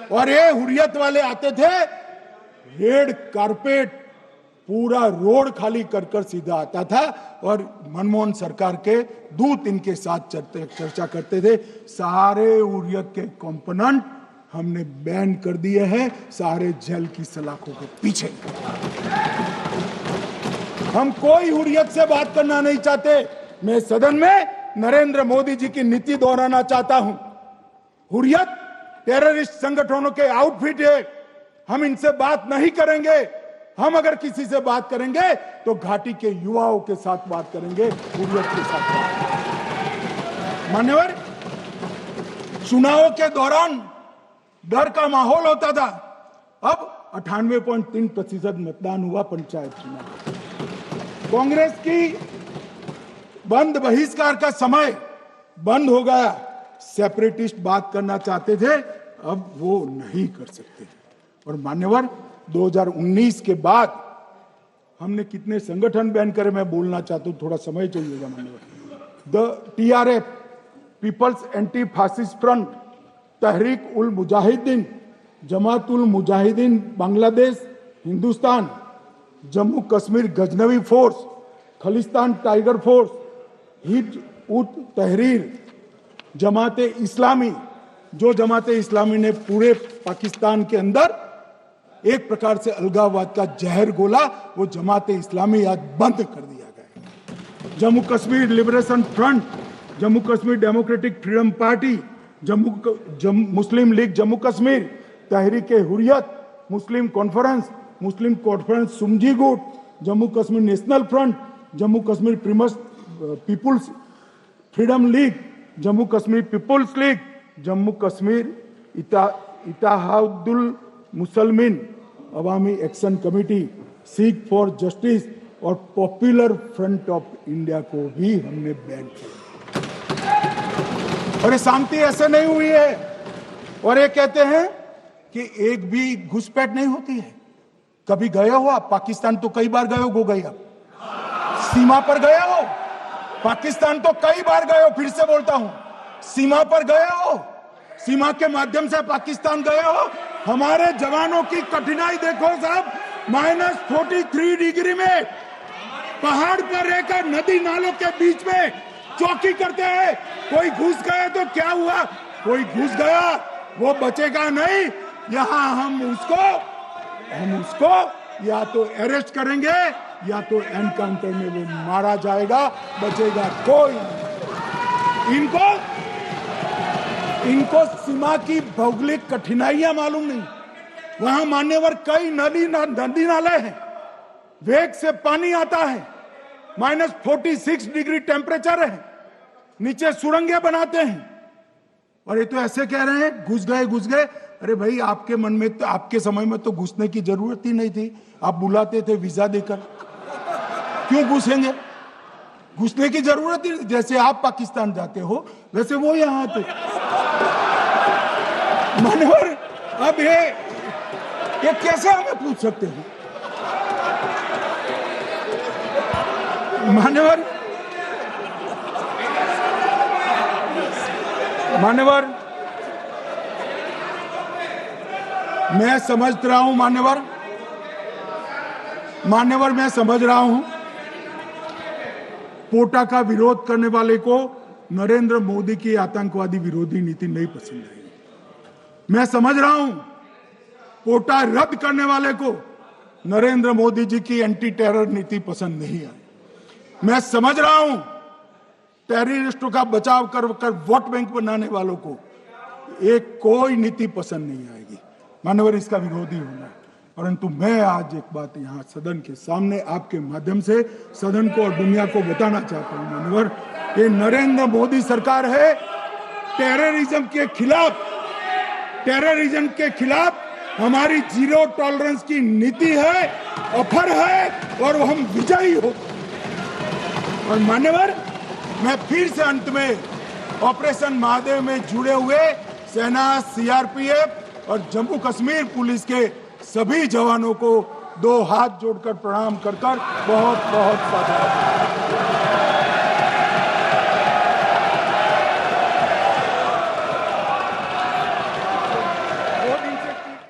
और ये हुर्रियत वाले आते थे, रेड कारपेट पूरा रोड खाली कर सीधा आता था, और मनमोहन सरकार के दूत इनके साथ चर्चा करते थे। सारे हुर्रियत के कंपोनेंट हमने बैन कर दिए हैं, सारे जेल की सलाखों के पीछे। हम कोई हुर्रियत से बात करना नहीं चाहते। मैं सदन में नरेंद्र मोदी जी की नीति दोहराना चाहता हूं। हुर्रियत टेररिस्ट संगठनों के आउटफिट है, हम इनसे बात नहीं करेंगे। हम अगर किसी से बात करेंगे तो घाटी के युवाओं के साथ बात करेंगे, हुर्रियत के साथ बात। मान्यवर, चुनाव के दौरान डर का माहौल होता था, अब 98.3% मतदान हुआ पंचायत चुनाव। कांग्रेस की बंद बहिष्कार का समय बंद हो गया। सेपरेटिस्ट बात करना चाहते थे, अब वो नहीं कर सकते। और मान्यवर 2019 के बाद हमने कितने संगठन बैन करे, मैं बोलना चाहता हूं, थोड़ा समय चाहिएगा मान्यवर। The TRF, people's anti fascist front, Tehreek ul Mujahideen, Jamaat ul Mujahideen Bangladesh Hindustan, Jammu Kashmir Ghaznavi force, Khalistan tiger force, Hizb ut Tahrir, Jamaat Islami, जो जमात इस्लामी ने पूरे पाकिस्तान के अंदर एक प्रकार से अलगाववाद का जहर घोला, वो जमात इस्लामी आज बंद कर दिया गया। Jammu Kashmir liberation front, Jammu Kashmir democratic freedom party, Muslim league Jammu Kashmir, Tahreek Hurriyat, Muslim conference Sumji गुट, Jammu Kashmir national front, Jammu Kashmir people's freedom league, Jammu Kashmir people's league, Jammu Kashmir Ittehadul Musalman Awami action committee, Sikh for justice और पॉपुलर फ्रंट ऑफ इंडिया को भी हमने बैन किया। और ये शांति ऐसे नहीं हुई है। और ये कहते हैं कि एक भी घुसपैठ नहीं होती है। कभी गए हो आप पाकिस्तान? तो कई बार गए हो गोगैया, सीमा पर गए हो? पाकिस्तान तो कई बार गए हो, फिर से बोलता हूं, सीमा पर गए हो? सीमा के माध्यम से पाकिस्तान गए हो? हमारे जवानों की कठिनाई देखो साहब, -43 डिग्री में पहाड़ पर रहकर नदी नालों के बीच में चौकी करते हैं। कोई घुस गए तो क्या हुआ? कोई घुस गया, वो बचेगा नहीं। यहां हम उसको या तो अरेस्ट करेंगे या तो एनकाउंटर में वो मारा जाएगा, बचेगा कोई नहीं। इनको सीमा की भौगोलिक कठिनाइयां मालूम नहीं। वहां मान्यवर कई नदी नाले हैं, वेग से पानी आता है, -46 डिग्री टेम्परेचर है, नीचे सुरंगें बनाते हैं। और ये तो ऐसे कह रहे हैं घुस गए। अरे भाई, आपके मन में तो, आपके समय में तो घुसने की जरूरत ही नहीं थी। आप बुलाते थे वीजा देकर, क्यों घुसेंगे? घुसने की जरूरत ही नहीं। जैसे आप पाकिस्तान जाते हो वैसे वो यहां आते। मान्यवर, अब ये कैसे हमें पूछ सकते हो? मान्यवर, मैं समझ रहा हूं मान्यवर, मैं समझ रहा हूं पोटा का विरोध करने वाले को नरेंद्र मोदी की आतंकवादी विरोधी नीति नहीं पसंद आई। मैं समझ रहा हूं पोटा रद्द करने वाले को नरेंद्र मोदी जी की एंटी टेरर नीति पसंद नहीं आई। मैं समझ रहा हूं टेररिस्टों का बचाव कर वोट बैंक बनाने वालों को एक कोई नीति पसंद नहीं आएगी। मानवर, इसका विरोधी होना है। परंतु मैं आज एक बात यहाँ सदन के सामने आपके माध्यम से सदन को और दुनिया को बताना चाहता हूँ। मानवर, ये नरेंद्र मोदी सरकार है टेररिज्म के खिलाफ हमारी जीरो टॉलरेंस की नीति है, ऑफर है, और हम विजयी हो। और मान्यवर, मैं फिर से अंत में ऑपरेशन महादेव में जुड़े हुए सेना, CRPF और जम्मू कश्मीर पुलिस के सभी जवानों को 2 हाथ जोड़कर प्रणाम कर बहुत बहुत साधुवाद।